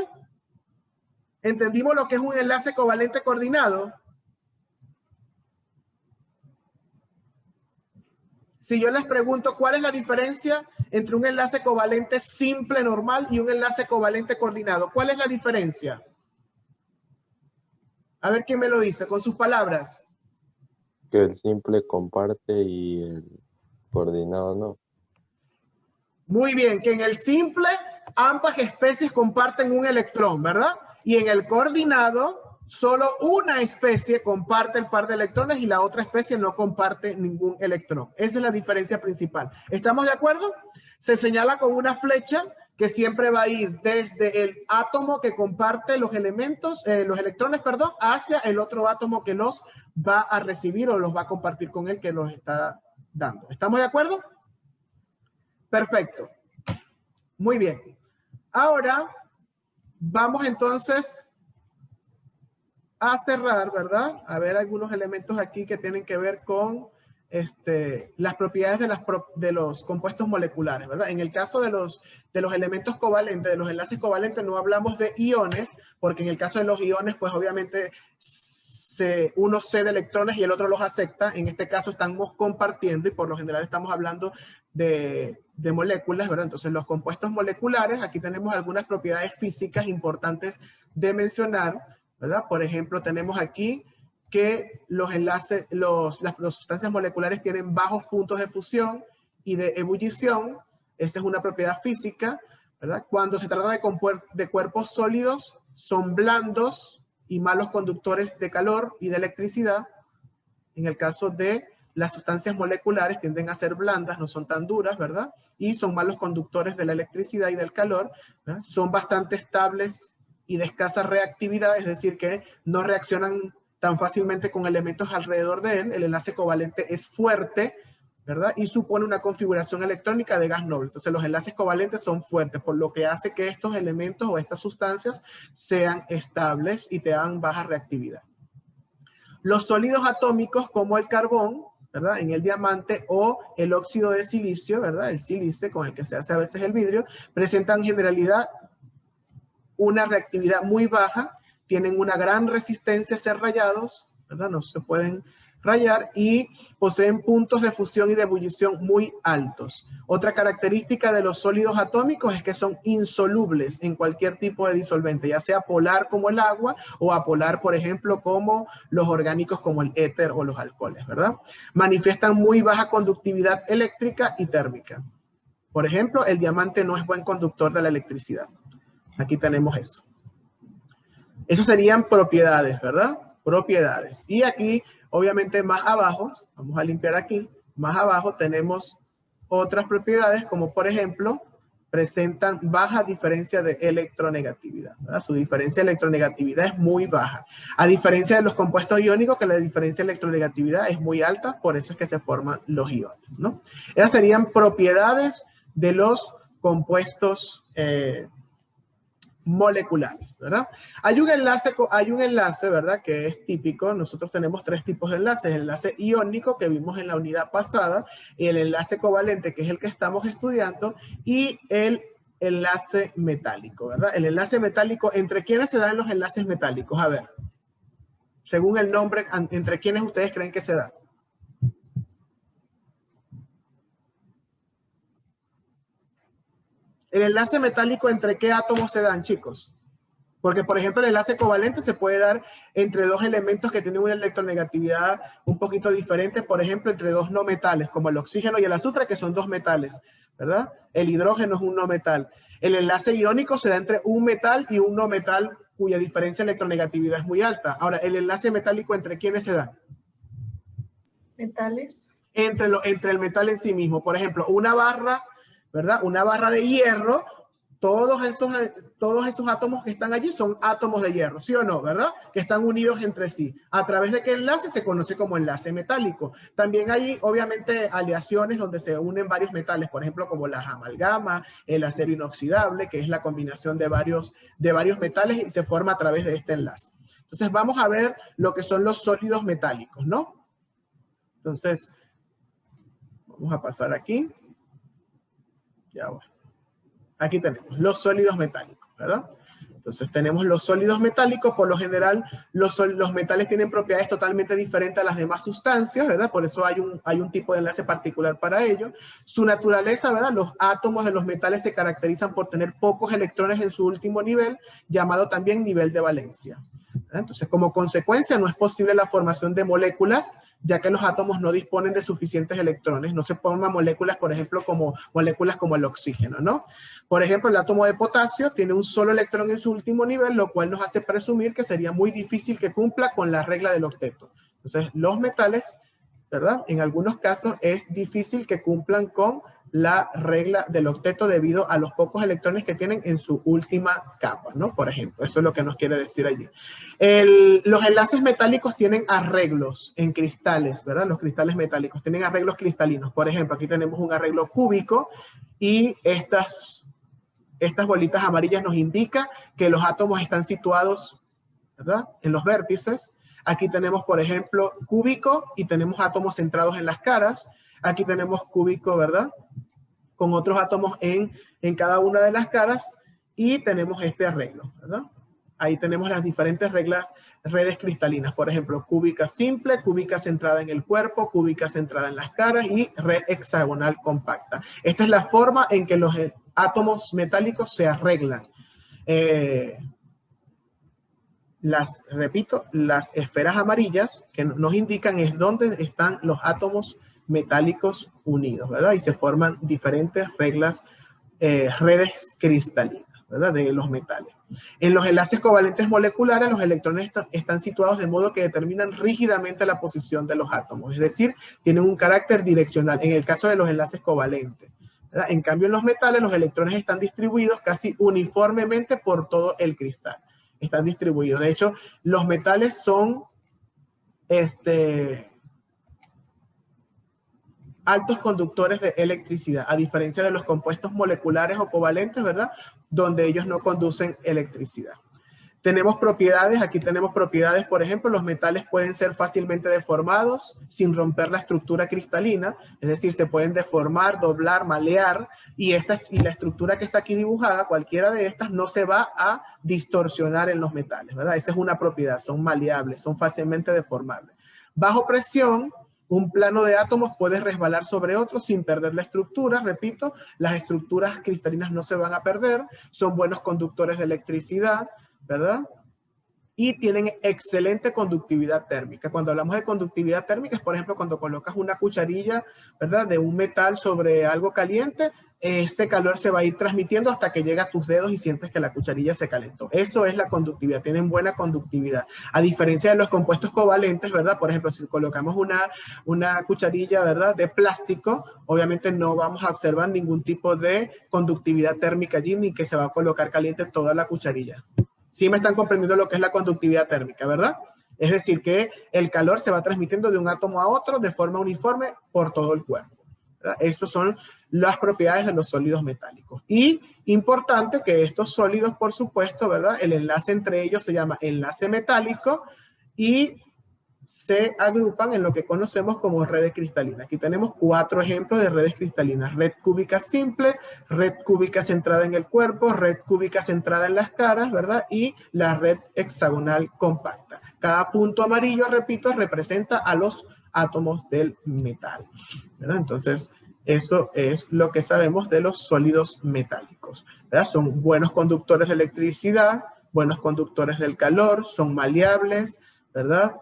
[SPEAKER 1] ¿Entendimos lo que es un enlace covalente coordinado? Si yo les pregunto cuál es la diferencia entre un enlace covalente simple normal y un enlace covalente coordinado, ¿cuál es la diferencia? A ver quién me lo dice con sus palabras.
[SPEAKER 3] Que el simple comparte y el coordinado no.
[SPEAKER 1] Muy bien, que en el simple ambas especies comparten un electrón, ¿verdad? Y en el coordinado solo una especie comparte el par de electrones y la otra especie no comparte ningún electrón. Esa es la diferencia principal. ¿Estamos de acuerdo? Se señala con una flecha que siempre va a ir desde el átomo que comparte los electrones, hacia el otro átomo que los va a recibir o los va a compartir con el que los está dando. ¿Estamos de acuerdo? Perfecto. Muy bien. Ahora vamos entonces a cerrar, ¿verdad? A ver algunos elementos aquí que tienen que ver con las propiedades de los compuestos moleculares, ¿verdad? En el caso de los elementos covalentes, de los enlaces covalentes, no hablamos de iones, porque en el caso de los iones, pues obviamente uno cede electrones y el otro los acepta. En este caso estamos compartiendo y por lo general estamos hablando de moléculas, ¿verdad? Entonces los compuestos moleculares, aquí tenemos algunas propiedades físicas importantes de mencionar, ¿verdad? Por ejemplo, tenemos aquí que los enlaces, las sustancias moleculares tienen bajos puntos de fusión y de ebullición. Esa es una propiedad física, ¿verdad? Cuando se trata de cuerpos sólidos, son blandos y malos conductores de calor y de electricidad. En el caso de las sustancias moleculares tienden a ser blandas, no son tan duras, ¿verdad? Y son malos conductores de la electricidad y del calor, ¿verdad? Son bastante estables y de escasa reactividad, es decir, que no reaccionan tan fácilmente con elementos alrededor de él. El enlace covalente es fuerte, ¿verdad? Y supone una configuración electrónica de gas noble. Entonces los enlaces covalentes son fuertes, por lo que hace que estos elementos o estas sustancias sean estables y tengan baja reactividad. Los sólidos atómicos como el carbón, ¿verdad? En el diamante o el óxido de silicio, ¿verdad? El sílice con el que se hace a veces el vidrio, presentan en generalidad una reactividad muy baja, tienen una gran resistencia a ser rayados, ¿verdad? No se pueden rayar y poseen puntos de fusión y de ebullición muy altos. Otra característica de los sólidos atómicos es que son insolubles en cualquier tipo de disolvente, ya sea polar como el agua o apolar, por ejemplo, como los orgánicos como el éter o los alcoholes, ¿verdad? Manifiestan muy baja conductividad eléctrica y térmica. Por ejemplo, el diamante no es buen conductor de la electricidad. Aquí tenemos eso. Esos serían propiedades, ¿verdad? Propiedades. Y aquí, obviamente, más abajo, vamos a limpiar aquí, más abajo tenemos otras propiedades, como por ejemplo, presentan baja diferencia de electronegatividad, ¿verdad? Su diferencia de electronegatividad es muy baja. A diferencia de los compuestos iónicos, que la diferencia de electronegatividad es muy alta, por eso es que se forman los iones, ¿no? Esas serían propiedades de los compuestos moleculares, ¿verdad? Hay un enlace, ¿verdad? Que es típico. Nosotros tenemos tres tipos de enlaces: el enlace iónico que vimos en la unidad pasada, el enlace covalente, que es el que estamos estudiando, y el enlace metálico, ¿verdad? El enlace metálico, ¿entre quiénes se dan los enlaces metálicos? A ver, según el nombre, ¿entre quiénes ustedes creen que se dan? ¿El enlace metálico entre qué átomos se dan, chicos? Porque, por ejemplo, el enlace covalente se puede dar entre dos elementos que tienen una electronegatividad un poquito diferente, por ejemplo, entre dos no metales, como el oxígeno y el azufre, que son dos metales, ¿verdad? El hidrógeno es un no metal. El enlace iónico se da entre un metal y un no metal cuya diferencia de electronegatividad es muy alta. Ahora, ¿el enlace metálico entre quiénes se da?
[SPEAKER 5] Metales.
[SPEAKER 1] Entre el metal en sí mismo. Por ejemplo, una barra, ¿verdad? Una barra de hierro, todos estos átomos que están allí son átomos de hierro, ¿sí o no? ¿Verdad? Que están unidos entre sí. ¿A través de qué enlace? Se conoce como enlace metálico. También hay, obviamente, aleaciones donde se unen varios metales, por ejemplo, como las amalgamas, el acero inoxidable, que es la combinación de varios metales y se forma a través de este enlace. Entonces, vamos a ver lo que son los sólidos metálicos, ¿no? Entonces, vamos a pasar aquí. Ya bueno. Aquí tenemos los sólidos metálicos, ¿verdad? Entonces tenemos los sólidos metálicos. Por lo general, los metales tienen propiedades totalmente diferentes a las demás sustancias, ¿verdad? Por eso hay un tipo de enlace particular para ello. Su naturaleza, ¿verdad? Los átomos de los metales se caracterizan por tener pocos electrones en su último nivel, llamado también nivel de valencia, ¿verdad? Entonces, como consecuencia, no es posible la formación de moléculas, ya que los átomos no disponen de suficientes electrones. No se forman moléculas, por ejemplo, como moléculas como el oxígeno, ¿no? Por ejemplo, el átomo de potasio tiene un solo electrón en su último nivel, lo cual nos hace presumir que sería muy difícil que cumpla con la regla del octeto. Entonces, los metales, ¿verdad? En algunos casos es difícil que cumplan con la regla del octeto debido a los pocos electrones que tienen en su última capa, ¿no? Por ejemplo, eso es lo que nos quiere decir allí. Los enlaces metálicos tienen arreglos en cristales, ¿verdad? Los cristales metálicos tienen arreglos cristalinos. Por ejemplo, aquí tenemos un arreglo cúbico y estas bolitas amarillas nos indican que los átomos están situados, ¿verdad? En los vértices. Aquí tenemos, por ejemplo, cúbico y tenemos átomos centrados en las caras. Aquí tenemos cúbico, ¿verdad? Con otros átomos en cada una de las caras y tenemos este arreglo, ¿verdad? Ahí tenemos las diferentes redes cristalinas. Por ejemplo, cúbica simple, cúbica centrada en el cuerpo, cúbica centrada en las caras y red hexagonal compacta. Esta es la forma en que los átomos metálicos se arreglan. Repito, las esferas amarillas que nos indican es dónde están los átomos metálicos unidos, ¿verdad? Y se forman diferentes redes cristalinas, ¿verdad? De los metales. En los enlaces covalentes moleculares, los electrones están situados de modo que determinan rígidamente la posición de los átomos, es decir, tienen un carácter direccional, en el caso de los enlaces covalentes, ¿verdad? En cambio, en los metales, los electrones están distribuidos casi uniformemente por todo el cristal. Están distribuidos. De hecho, los metales son altos conductores de electricidad, a diferencia de los compuestos moleculares o covalentes, ¿verdad? Donde ellos no conducen electricidad. Tenemos propiedades, aquí tenemos propiedades, por ejemplo, los metales pueden ser fácilmente deformados sin romper la estructura cristalina, es decir, se pueden deformar, doblar, malear, y la estructura que está aquí dibujada, cualquiera de estas, no se va a distorsionar en los metales, ¿verdad? Esa es una propiedad, son maleables, son fácilmente deformables. Bajo presión, un plano de átomos puede resbalar sobre otro sin perder la estructura. Repito, las estructuras cristalinas no se van a perder, son buenos conductores de electricidad, ¿verdad? Y tienen excelente conductividad térmica. Cuando hablamos de conductividad térmica es, por ejemplo, cuando colocas una cucharilla, ¿verdad?, de un metal sobre algo caliente, ese calor se va a ir transmitiendo hasta que llega a tus dedos y sientes que la cucharilla se calentó. Eso es la conductividad, tienen buena conductividad. A diferencia de los compuestos covalentes, ¿verdad? Por ejemplo, si colocamos una cucharilla, ¿verdad?, de plástico, obviamente no vamos a observar ningún tipo de conductividad térmica allí, ni que se va a colocar caliente toda la cucharilla. Sí me están comprendiendo lo que es la conductividad térmica, ¿verdad? Es decir, que el calor se va transmitiendo de un átomo a otro de forma uniforme por todo el cuerpo, ¿verdad? Esas son las propiedades de los sólidos metálicos. Y importante que estos sólidos, por supuesto, ¿verdad?, el enlace entre ellos se llama enlace metálico y se agrupan en lo que conocemos como redes cristalinas. Aquí tenemos 4 ejemplos de redes cristalinas. Red cúbica simple, red cúbica centrada en el cuerpo, red cúbica centrada en las caras, ¿verdad? Y la red hexagonal compacta. Cada punto amarillo, repito, representa a los átomos del metal, ¿verdad? Entonces, eso es lo que sabemos de los sólidos metálicos, ¿verdad? Son buenos conductores de electricidad, buenos conductores del calor, son maleables, ¿verdad?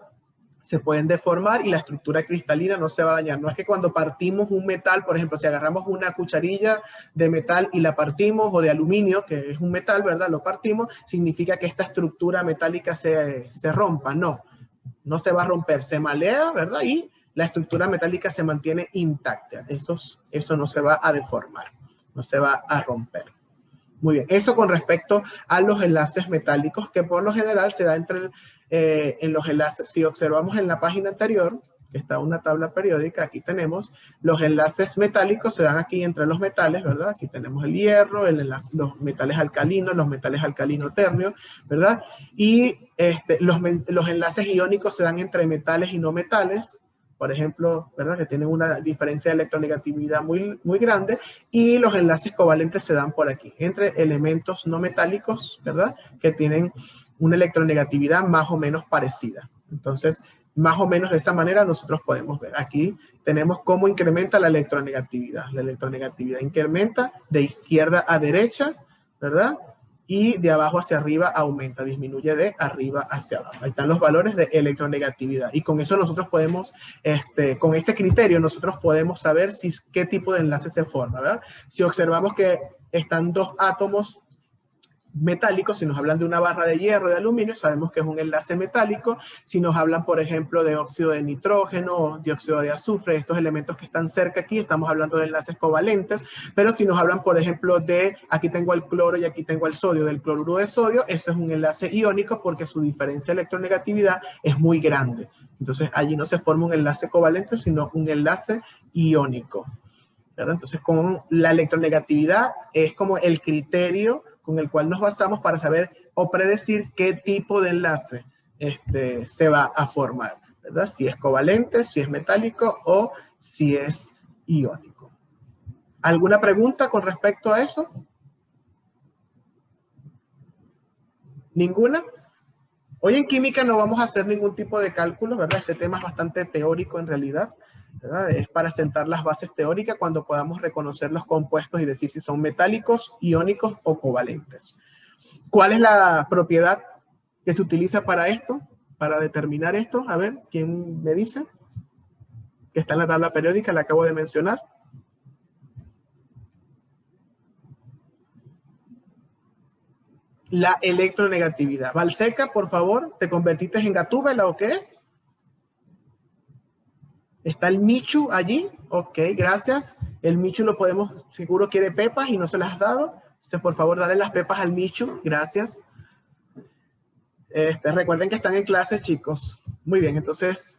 [SPEAKER 1] Se pueden deformar y la estructura cristalina no se va a dañar. No es que cuando partimos un metal, por ejemplo, si agarramos una cucharilla de metal y la partimos, o de aluminio, que es un metal, ¿verdad? Lo partimos, significa que esta estructura metálica se rompa. No, no se va a romper, se malea, ¿verdad? Y la estructura metálica se mantiene intacta. Eso no se va a deformar, no se va a romper. Muy bien, eso con respecto a los enlaces metálicos, que por lo general se da en los enlaces. Si observamos en la página anterior, que está una tabla periódica, aquí tenemos los enlaces metálicos, se dan aquí entre los metales, ¿verdad? Aquí tenemos el hierro, los metales alcalinos, los metales alcalino-ternios, ¿verdad? Y los enlaces iónicos se dan entre metales y no metales, por ejemplo, ¿verdad?, que tienen una diferencia de electronegatividad muy, muy grande, y los enlaces covalentes se dan por aquí, entre elementos no metálicos, ¿verdad?, que tienen una electronegatividad más o menos parecida. Entonces, más o menos de esa manera nosotros podemos ver. Aquí tenemos cómo incrementa la electronegatividad. La electronegatividad incrementa de izquierda a derecha, ¿verdad?, y de abajo hacia arriba aumenta, disminuye de arriba hacia abajo. Ahí están los valores de electronegatividad. Y con eso nosotros podemos, con este criterio, nosotros podemos saber qué tipo de enlace se forma, ¿verdad? Si observamos que están 2 átomos metálicos, si nos hablan de una barra de hierro, de aluminio, sabemos que es un enlace metálico. Si nos hablan, por ejemplo, de óxido de nitrógeno, dióxido de azufre, estos elementos que están cerca aquí, estamos hablando de enlaces covalentes. Pero si nos hablan, por ejemplo, aquí tengo el cloro y aquí tengo el sodio, del cloruro de sodio, eso es un enlace iónico porque su diferencia de electronegatividad es muy grande. Entonces, allí no se forma un enlace covalente, sino un enlace iónico, ¿verdad? Entonces, con la electronegatividad es como el criterio con el cual nos basamos para saber o predecir qué tipo de enlace se va a formar, ¿verdad? Si es covalente, si es metálico o si es iónico. ¿Alguna pregunta con respecto a eso? ¿Ninguna? Hoy en química no vamos a hacer ningún tipo de cálculo, ¿verdad? Este tema es bastante teórico en realidad, ¿verdad? Es para sentar las bases teóricas cuando podamos reconocer los compuestos y decir si son metálicos, iónicos o covalentes. ¿Cuál es la propiedad que se utiliza para esto? Para determinar esto. A ver, ¿quién me dice? Que está en la tabla periódica, la acabo de mencionar. la electronegatividad. Valseca, por favor, ¿te convertiste en Gatúbela o qué es? ¿Está el Michu allí? Ok, gracias. El Michu lo podemos, seguro quiere pepas y no se las has dado. Entonces, por favor, dale las pepas al Michu. Gracias. Recuerden que están en clase, chicos. Muy bien, entonces,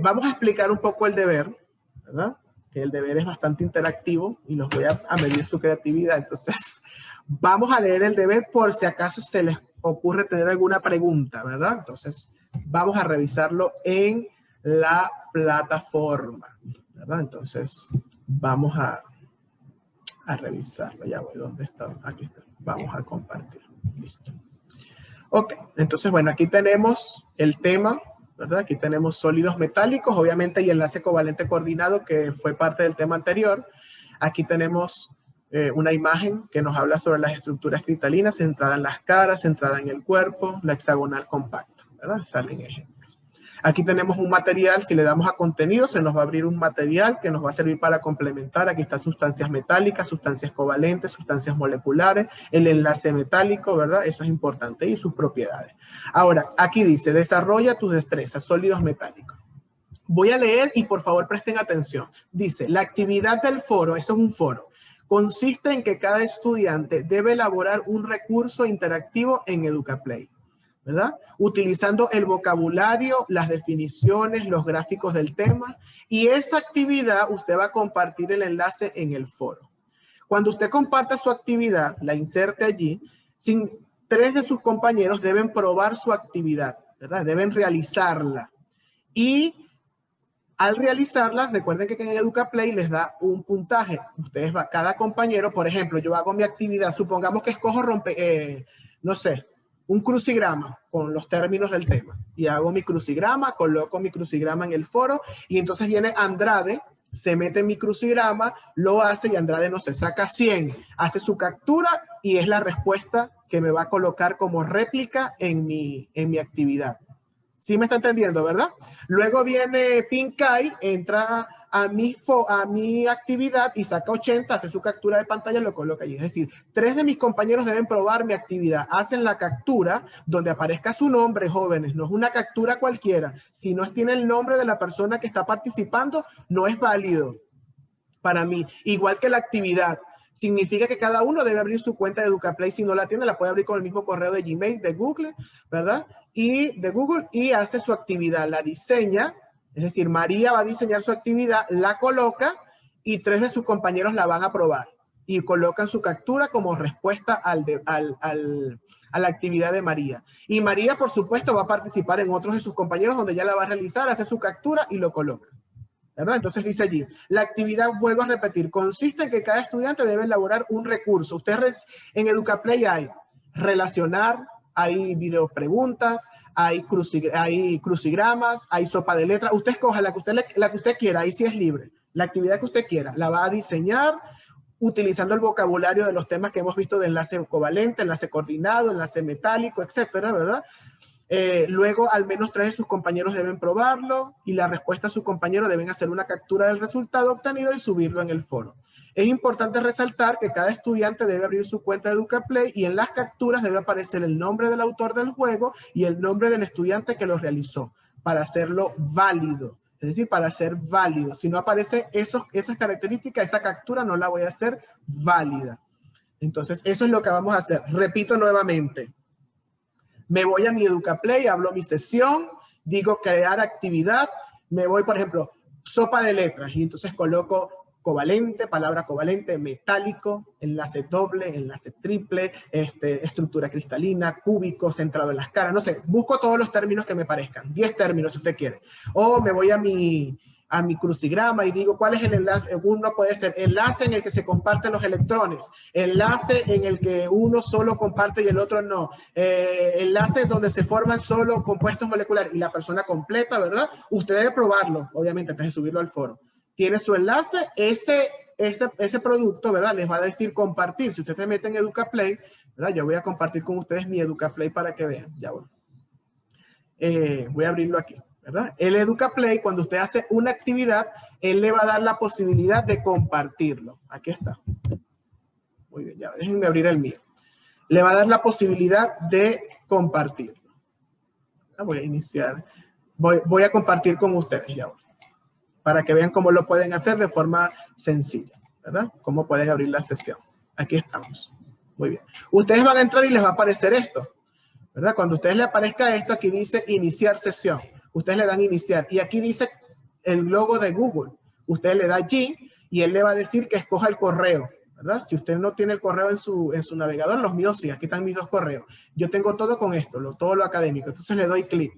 [SPEAKER 1] vamos a explicar un poco el deber, ¿verdad? Que el deber es bastante interactivo y los voy a medir su creatividad. Entonces, vamos a leer el deber por si acaso se les ocurre tener alguna pregunta, ¿verdad? Entonces, vamos a revisarlo en la plataforma, ¿verdad? Entonces, vamos a revisarlo. Ya voy, ¿dónde está? Aquí está. Vamos a compartir. Listo. Ok, entonces, bueno, aquí tenemos el tema, ¿verdad? Aquí tenemos sólidos metálicos, obviamente, y enlace covalente coordinado, que fue parte del tema anterior. Aquí tenemos una imagen que nos habla sobre las estructuras cristalinas, centrada en las caras, centrada en el cuerpo, la hexagonal compacta, ¿verdad? Salen ejemplos. Aquí tenemos un material, si le damos a contenido, se nos va a abrir un material que nos va a servir para complementar. Aquí están sustancias metálicas, sustancias covalentes, sustancias moleculares, el enlace metálico, ¿verdad? Eso es importante, y sus propiedades. Ahora, aquí dice, desarrolla tus destrezas, sólidos metálicos. Voy a leer y por favor presten atención. Dice, la actividad del foro, eso es un foro, consiste en que cada estudiante debe elaborar un recurso interactivo en EducaPlay, ¿verdad? Utilizando el vocabulario, las definiciones, los gráficos del tema, y esa actividad usted va a compartir el enlace en el foro. Cuando usted comparta su actividad, la inserte allí, 3 de sus compañeros deben probar su actividad, ¿verdad? Deben realizarla. Y al realizarla, recuerden que en EducaPlay les da un puntaje. Ustedes cada compañero, por ejemplo, yo hago mi actividad, supongamos que escojo no sé, un crucigrama con los términos del tema. Y hago mi crucigrama, coloco mi crucigrama en el foro, y entonces viene Andrade, se mete en mi crucigrama, lo hace, y Andrade, no sé, saca 100, hace su captura, y es la respuesta que me va a colocar como réplica en mi actividad. ¿Sí me está entendiendo, verdad? Luego viene Pinkai, entra a mi actividad y saca 80, hace su captura de pantalla y lo coloca allí. Es decir, 3 de mis compañeros deben probar mi actividad. Hacen la captura donde aparezca su nombre, jóvenes. No es una captura cualquiera. Si no tiene el nombre de la persona que está participando, no es válido para mí. Igual que la actividad. Significa que cada uno debe abrir su cuenta de EducaPlay. Si no la tiene, la puede abrir con el mismo correo de Gmail, de Google, ¿verdad? Y hace su actividad, la diseña. Es decir, María va a diseñar su actividad, la coloca, y 3 de sus compañeros la van a probar. Y colocan su captura como respuesta a la actividad de María. Y María, por supuesto, va a participar en otros de sus compañeros donde ya la va a realizar, hace su captura y lo coloca, ¿verdad? Entonces dice allí, la actividad, vuelvo a repetir, consiste en que cada estudiante debe elaborar un recurso. Ustedes en EducaPlay hay relacionar, hay video preguntas, hay crucigramas, hay sopa de letras. Usted escoja la que usted quiera, ahí sí es libre. La actividad que usted quiera, la va a diseñar utilizando el vocabulario de los temas que hemos visto de enlace covalente, enlace coordinado, enlace metálico, etcétera, ¿verdad? Luego, al menos 3 de sus compañeros deben probarlo, y la respuesta a su compañero deben hacer una captura del resultado obtenido y subirlo en el foro. Es importante resaltar que cada estudiante debe abrir su cuenta de EducaPlay, y en las capturas debe aparecer el nombre del autor del juego y el nombre del estudiante que lo realizó, para hacerlo válido. Es decir, para ser válido. Si no aparece esas características, esa captura no la voy a hacer válida. Entonces, eso es lo que vamos a hacer. Repito nuevamente. Me voy a mi EducaPlay, hablo mi sesión, digo crear actividad, me voy, por ejemplo, sopa de letras, y entonces coloco covalente, palabra covalente, metálico, enlace doble, enlace triple, estructura cristalina, cúbico, centrado en las caras, no sé, busco todos los términos que me parezcan, 10 términos si usted quiere. O me voy a mi crucigrama y digo cuál es el enlace. Uno puede ser enlace en el que se comparten los electrones, enlace en el que uno solo comparte y el otro no, enlace donde se forman solo compuestos moleculares, y la persona completa, ¿verdad? Usted debe probarlo, obviamente, antes de subirlo al foro. Tiene su enlace, ese producto, ¿verdad? Les va a decir compartir. Si usted se mete en EducaPlay, ¿verdad? Yo voy a compartir con ustedes mi EducaPlay para que vean. Ya voy. Voy a abrirlo aquí, ¿verdad? El EducaPlay, cuando usted hace una actividad, él le va a dar la posibilidad de compartirlo. Aquí está. Muy bien, ya déjenme abrir el mío. le va a dar la posibilidad de compartir. Voy a iniciar. Voy a compartir con ustedes ya ahora, para que vean cómo lo pueden hacer de forma sencilla, ¿verdad? Cómo pueden abrir la sesión. Aquí estamos. Muy bien. Ustedes van a entrar y les va a aparecer esto, ¿verdad? Cuando a ustedes les aparezca esto, aquí dice iniciar sesión. Ustedes le dan iniciar. Y aquí dice el logo de Google. Usted le da allí y él le va a decir que escoja el correo, ¿verdad? Si usted no tiene el correo en su navegador, los míos sí. Aquí están mis 2 correos. Yo tengo todo con esto, todo lo académico. Entonces le doy clic.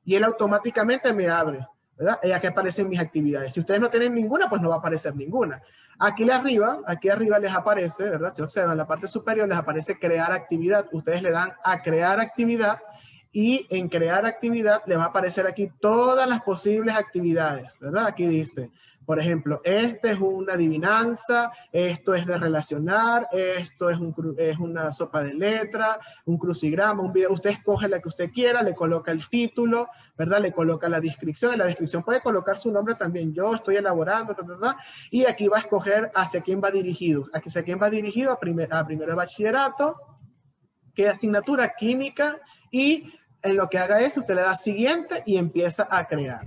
[SPEAKER 1] Y él automáticamente me abre, ¿verdad? Y aquí aparecen mis actividades. Si ustedes no tienen ninguna, pues no va a aparecer ninguna. Aquí arriba les aparece, ¿verdad? Si observan, en la parte superior les aparece crear actividad. Ustedes le dan a crear actividad y en crear actividad les va a aparecer aquí todas las posibles actividades, ¿verdad? Aquí dice, por ejemplo, este es una adivinanza, esto es de relacionar, esto es una sopa de letras, un crucigrama, un video. Usted escoge la que usted quiera, le coloca el título, ¿verdad? Le coloca la descripción. En la descripción puede colocar su nombre también. Yo estoy elaborando, y aquí va a escoger hacia quién va dirigido. Aquí hacia quién va dirigido a primero de bachillerato, qué asignatura, química, y en lo que haga eso, usted le da siguiente y empieza a crear.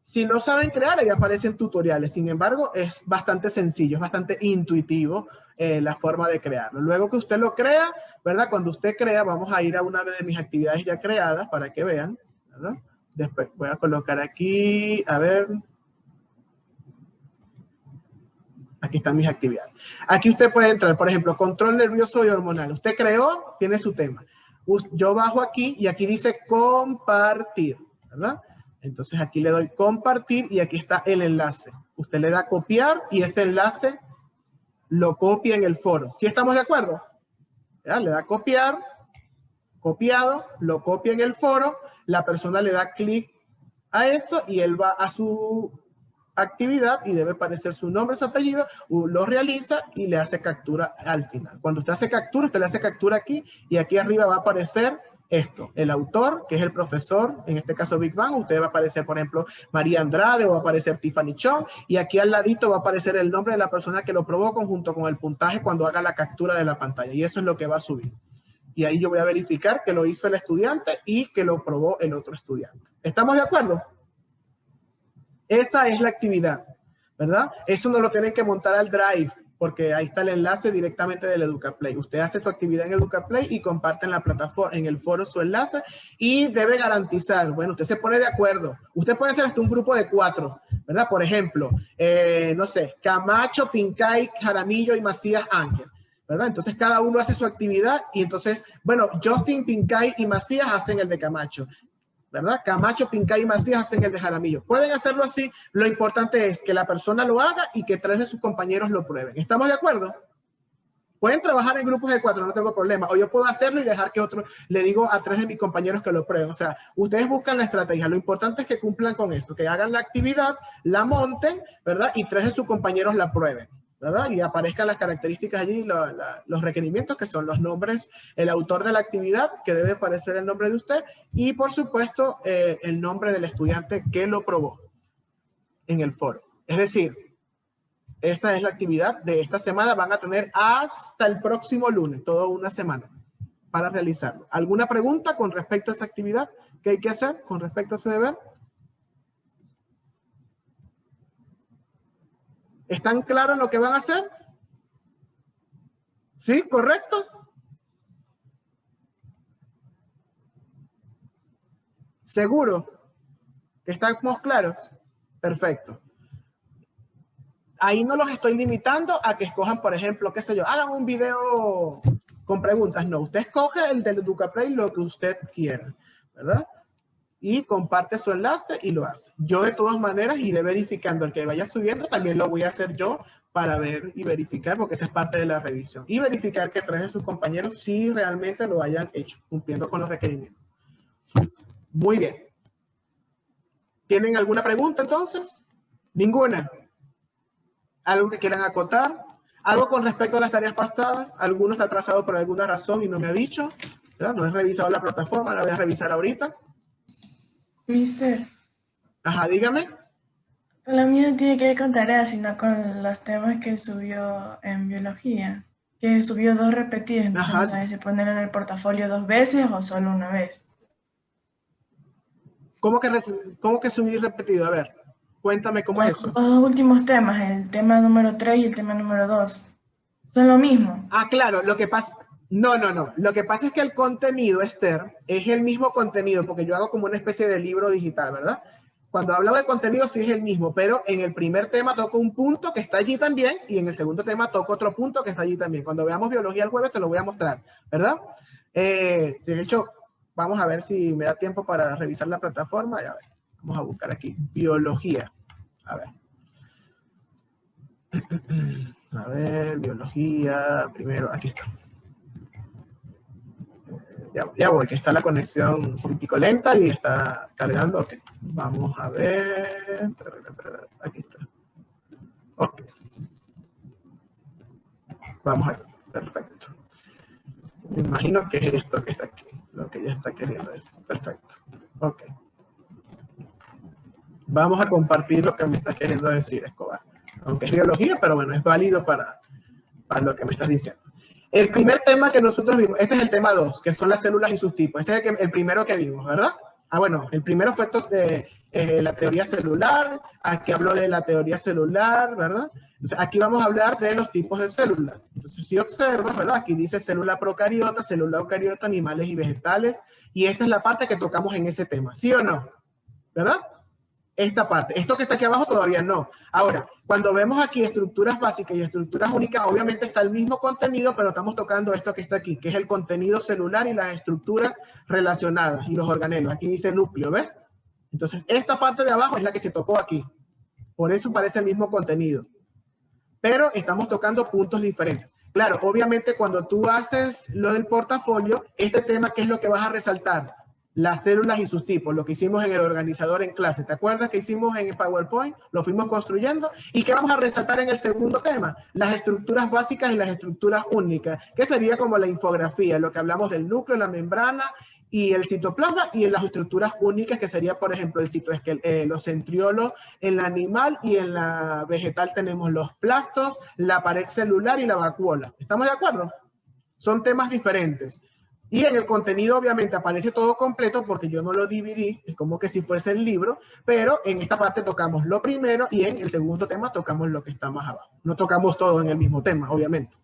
[SPEAKER 1] Si no saben crear, ahí aparecen tutoriales. Sin embargo, es bastante sencillo, es bastante intuitivo la forma de crearlo. Luego que usted lo crea, ¿verdad? Cuando usted crea, vamos a ir a una de mis actividades ya creadas para que vean, ¿verdad? Después voy a colocar aquí, a ver. Aquí están mis actividades. Aquí usted puede entrar, por ejemplo, control nervioso y hormonal. Usted creó, tiene su tema. Yo bajo aquí y aquí dice compartir, ¿verdad? Entonces aquí le doy compartir y aquí está el enlace. Usted le da copiar y ese enlace lo copia en el foro. ¿Sí estamos de acuerdo? ¿Ya? Le da copiar, copiado, lo copia en el foro, la persona le da clic a eso y él va a su actividad y debe aparecer su nombre, su apellido, lo realiza y le hace captura al final. Cuando usted hace captura, usted le hace captura aquí y aquí arriba va a aparecer esto, el autor, que es el profesor, en este caso Big Bang. Usted va a aparecer, por ejemplo, María Andrade o va a aparecer Tiffany Chong y aquí al ladito va a aparecer el nombre de la persona que lo probó junto con el puntaje cuando haga la captura de la pantalla y eso es lo que va a subir. Y ahí yo voy a verificar que lo hizo el estudiante y que lo probó el otro estudiante. ¿Estamos de acuerdo? Esa es la actividad, ¿verdad? Eso no lo tienen que montar al Drive, porque ahí está el enlace directamente del EducaPlay. Usted hace tu actividad en EducaPlay y comparte en la plataforma, en el foro su enlace y debe garantizar, bueno, usted se pone de acuerdo. Usted puede hacer hasta un grupo de 4, ¿verdad? Por ejemplo, no sé, Camacho, Pincay, Jaramillo y Macías Ángel, ¿verdad? Entonces cada uno hace su actividad y entonces, bueno, Justin, Pincay y Macías hacen el de Camacho, ¿verdad? Camacho, Pincay y Macías hacen el de Jaramillo. Pueden hacerlo así. Lo importante es que la persona lo haga y que 3 de sus compañeros lo prueben. ¿Estamos de acuerdo? Pueden trabajar en grupos de 4, no tengo problema. O yo puedo hacerlo y dejar que otro, le digo a 3 de mis compañeros que lo prueben. O sea, ustedes buscan la estrategia. Lo importante es que cumplan con eso, que hagan la actividad, la monten, ¿verdad? Y 3 de sus compañeros la prueben, ¿verdad? Y aparezcan las características allí, los requerimientos que son los nombres, el autor de la actividad, que debe aparecer el nombre de usted, y por supuesto el nombre del estudiante que lo probó en el foro. Es decir, esa es la actividad de esta semana. Van a tener hasta el próximo lunes, toda una semana, para realizarlo. ¿Alguna pregunta con respecto a esa actividad? ¿Qué hay que hacer con respecto a ese deber? ¿Están claros en lo que van a hacer? ¿Sí? ¿Correcto? ¿Seguro que estamos claros? Perfecto. Ahí no los estoy limitando a que escojan, por ejemplo, qué sé yo, hagan un video con preguntas. No, usted escoge el del EducaPlay lo que usted quiera, ¿verdad? Y comparte su enlace y lo hace. Yo de todas maneras iré verificando el que vaya subiendo, también lo voy a hacer yo para ver y verificar, porque esa es parte de la revisión. Y verificar que 3 de sus compañeros sí realmente lo hayan hecho, cumpliendo con los requerimientos. Muy bien. ¿Tienen alguna pregunta entonces? ¿Ninguna? ¿Algo que quieran acotar? ¿Algo con respecto a las tareas pasadas? ¿Alguno está atrasado por alguna razón y no me ha dicho? ¿verdad? No he revisado la plataforma, la voy a revisar ahorita.
[SPEAKER 9] Mister,
[SPEAKER 1] Ajá, dígame.
[SPEAKER 9] la mía no tiene que ver con tareas, sino con los temas que subió en biología. Que subió 2 repetidas, entonces
[SPEAKER 1] Ajá.
[SPEAKER 9] no sabe si ponerlo en el portafolio 2 veces o solo una vez.
[SPEAKER 1] ¿Cómo que subir repetido? A ver, cuéntame cómo es
[SPEAKER 9] Los
[SPEAKER 1] eso.
[SPEAKER 9] dos últimos temas, el tema número 3 y el tema número 2, son lo mismo.
[SPEAKER 1] Ah, claro, lo que pasa... No. Lo que pasa es que el contenido, Esther, es el mismo contenido, porque yo hago como una especie de libro digital, ¿verdad? Cuando hablo de contenido sí es el mismo, pero en el primer tema toco un punto que está allí también y en el segundo tema toco otro punto que está allí también. Cuando veamos biología el jueves te lo voy a mostrar, ¿verdad? De hecho, vamos a ver si me da tiempo para revisar la plataforma. A ver, vamos a buscar aquí, biología. A ver, biología, primero, aquí está. Ya voy, que está la conexión un poquitico lenta y está cargando. Ok, vamos a ver. Aquí está. Ok. Vamos aquí. Perfecto. Me imagino que es esto que está aquí. Lo que ella está queriendo decir. Perfecto. Ok. Vamos a compartir lo que me está queriendo decir, Escobar. Aunque es biología, pero bueno, es válido para lo que me estás diciendo. El primer tema que nosotros vimos, este es el tema 2, que son las células y sus tipos. Ese es el primero que vimos, ¿verdad? Ah, bueno, el primero fue de la teoría celular. Aquí hablo de la teoría celular, ¿verdad? Entonces, aquí vamos a hablar de los tipos de células. Entonces, si observas, ¿verdad? Aquí dice célula procariota, célula eucariota, animales y vegetales. Y esta es la parte que tocamos en ese tema, ¿sí o no? ¿Verdad? Esta parte. Esto que está aquí abajo todavía no. Ahora, cuando vemos aquí estructuras básicas y estructuras únicas, obviamente está el mismo contenido, pero estamos tocando esto que está aquí, que es el contenido celular y las estructuras relacionadas y los organelos. Aquí dice núcleo, ¿ves? Entonces, esta parte de abajo es la que se tocó aquí. Por eso parece el mismo contenido. Pero estamos tocando puntos diferentes. Claro, obviamente cuando tú haces lo del portafolio, este tema, ¿qué es lo que vas a resaltar? Las células y sus tipos, lo que hicimos en el organizador en clase. ¿Te acuerdas que hicimos en el PowerPoint? Lo fuimos construyendo. ¿Y qué vamos a resaltar en el segundo tema? Las estructuras básicas y las estructuras únicas, que sería como la infografía, lo que hablamos del núcleo, la membrana y el citoplasma, y en las estructuras únicas, que sería, por ejemplo, los centriolos en la animal, y en la vegetal tenemos los plastos, la pared celular y la vacuola. ¿Estamos de acuerdo? Son temas diferentes. Y en el contenido obviamente aparece todo completo porque yo no lo dividí, es como que si fuese el libro, pero en esta parte tocamos lo primero y en el segundo tema tocamos lo que está más abajo. No tocamos todo en el mismo tema, obviamente.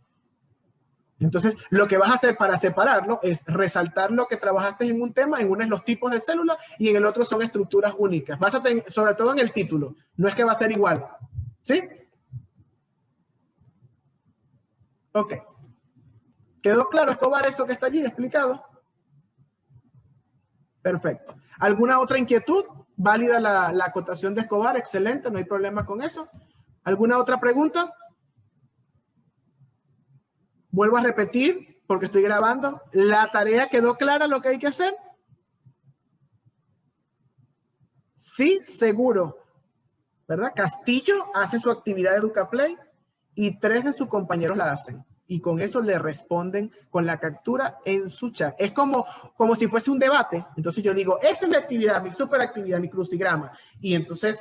[SPEAKER 1] Entonces, lo que vas a hacer para separarlo es resaltar lo que trabajaste en un tema, en uno es los tipos de células y en el otro son estructuras únicas. Básate sobre todo en el título, no es que va a ser igual. ¿Sí? Ok. ¿Quedó claro, Escobar, eso que está allí explicado? Perfecto. ¿Alguna otra inquietud? ¿Válida la acotación de Escobar? Excelente, no hay problema con eso. ¿Alguna otra pregunta? Vuelvo a repetir, porque estoy grabando. ¿La tarea quedó clara lo que hay que hacer? Sí, seguro. ¿Verdad? Castillo hace su actividad de EducaPlay y 3 de sus compañeros la hacen. Y con eso le responden con la captura en su chat. Es como si fuese un debate. Entonces yo digo, esta es mi actividad, mi superactividad, mi crucigrama. Y entonces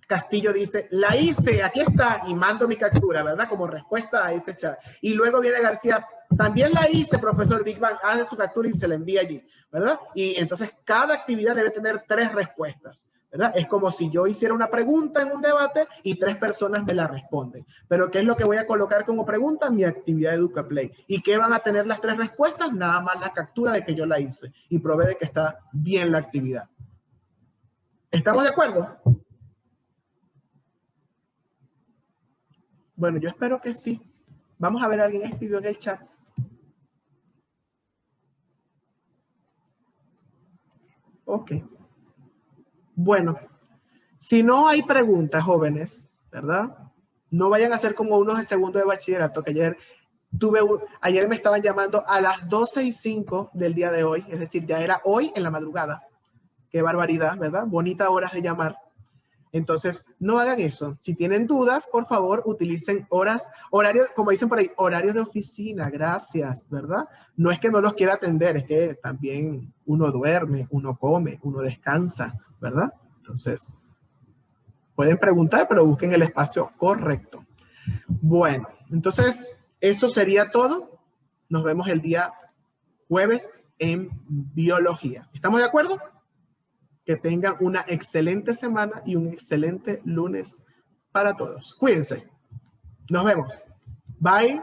[SPEAKER 1] Castillo dice, la hice, aquí está, y mando mi captura, ¿verdad? Como respuesta a ese chat. Y luego viene García, también la hice, profesor Big Bang, hace su captura y se la envía allí, ¿verdad? Y entonces cada actividad debe tener 3 respuestas. ¿Verdad? Es como si yo hiciera una pregunta en un debate y 3 personas me la responden. Pero ¿qué es lo que voy a colocar como pregunta? Mi actividad de EducaPlay. ¿Y qué van a tener las 3 respuestas? Nada más la captura de que yo la hice y probé de que está bien la actividad. ¿Estamos de acuerdo? Bueno, yo espero que sí. Vamos a ver, alguien escribió en el chat. Ok. Bueno, si no hay preguntas, jóvenes, ¿verdad? No vayan a ser como unos de segundo de bachillerato, que ayer me estaban llamando a las 12:05 del día de hoy, es decir, ya era hoy en la madrugada. Qué barbaridad, ¿verdad? Bonita horas de llamar. Entonces, no hagan eso. Si tienen dudas, por favor, utilicen horarios, como dicen por ahí, horarios de oficina, gracias, ¿verdad? No es que no los quiera atender, es que también uno duerme, uno come, uno descansa, ¿verdad? Entonces, pueden preguntar, pero busquen el espacio correcto. Bueno, entonces, Eso sería todo. Nos vemos el día jueves en biología. ¿Estamos de acuerdo? Que tengan una excelente semana y un excelente lunes para todos. Cuídense. Nos vemos. Bye.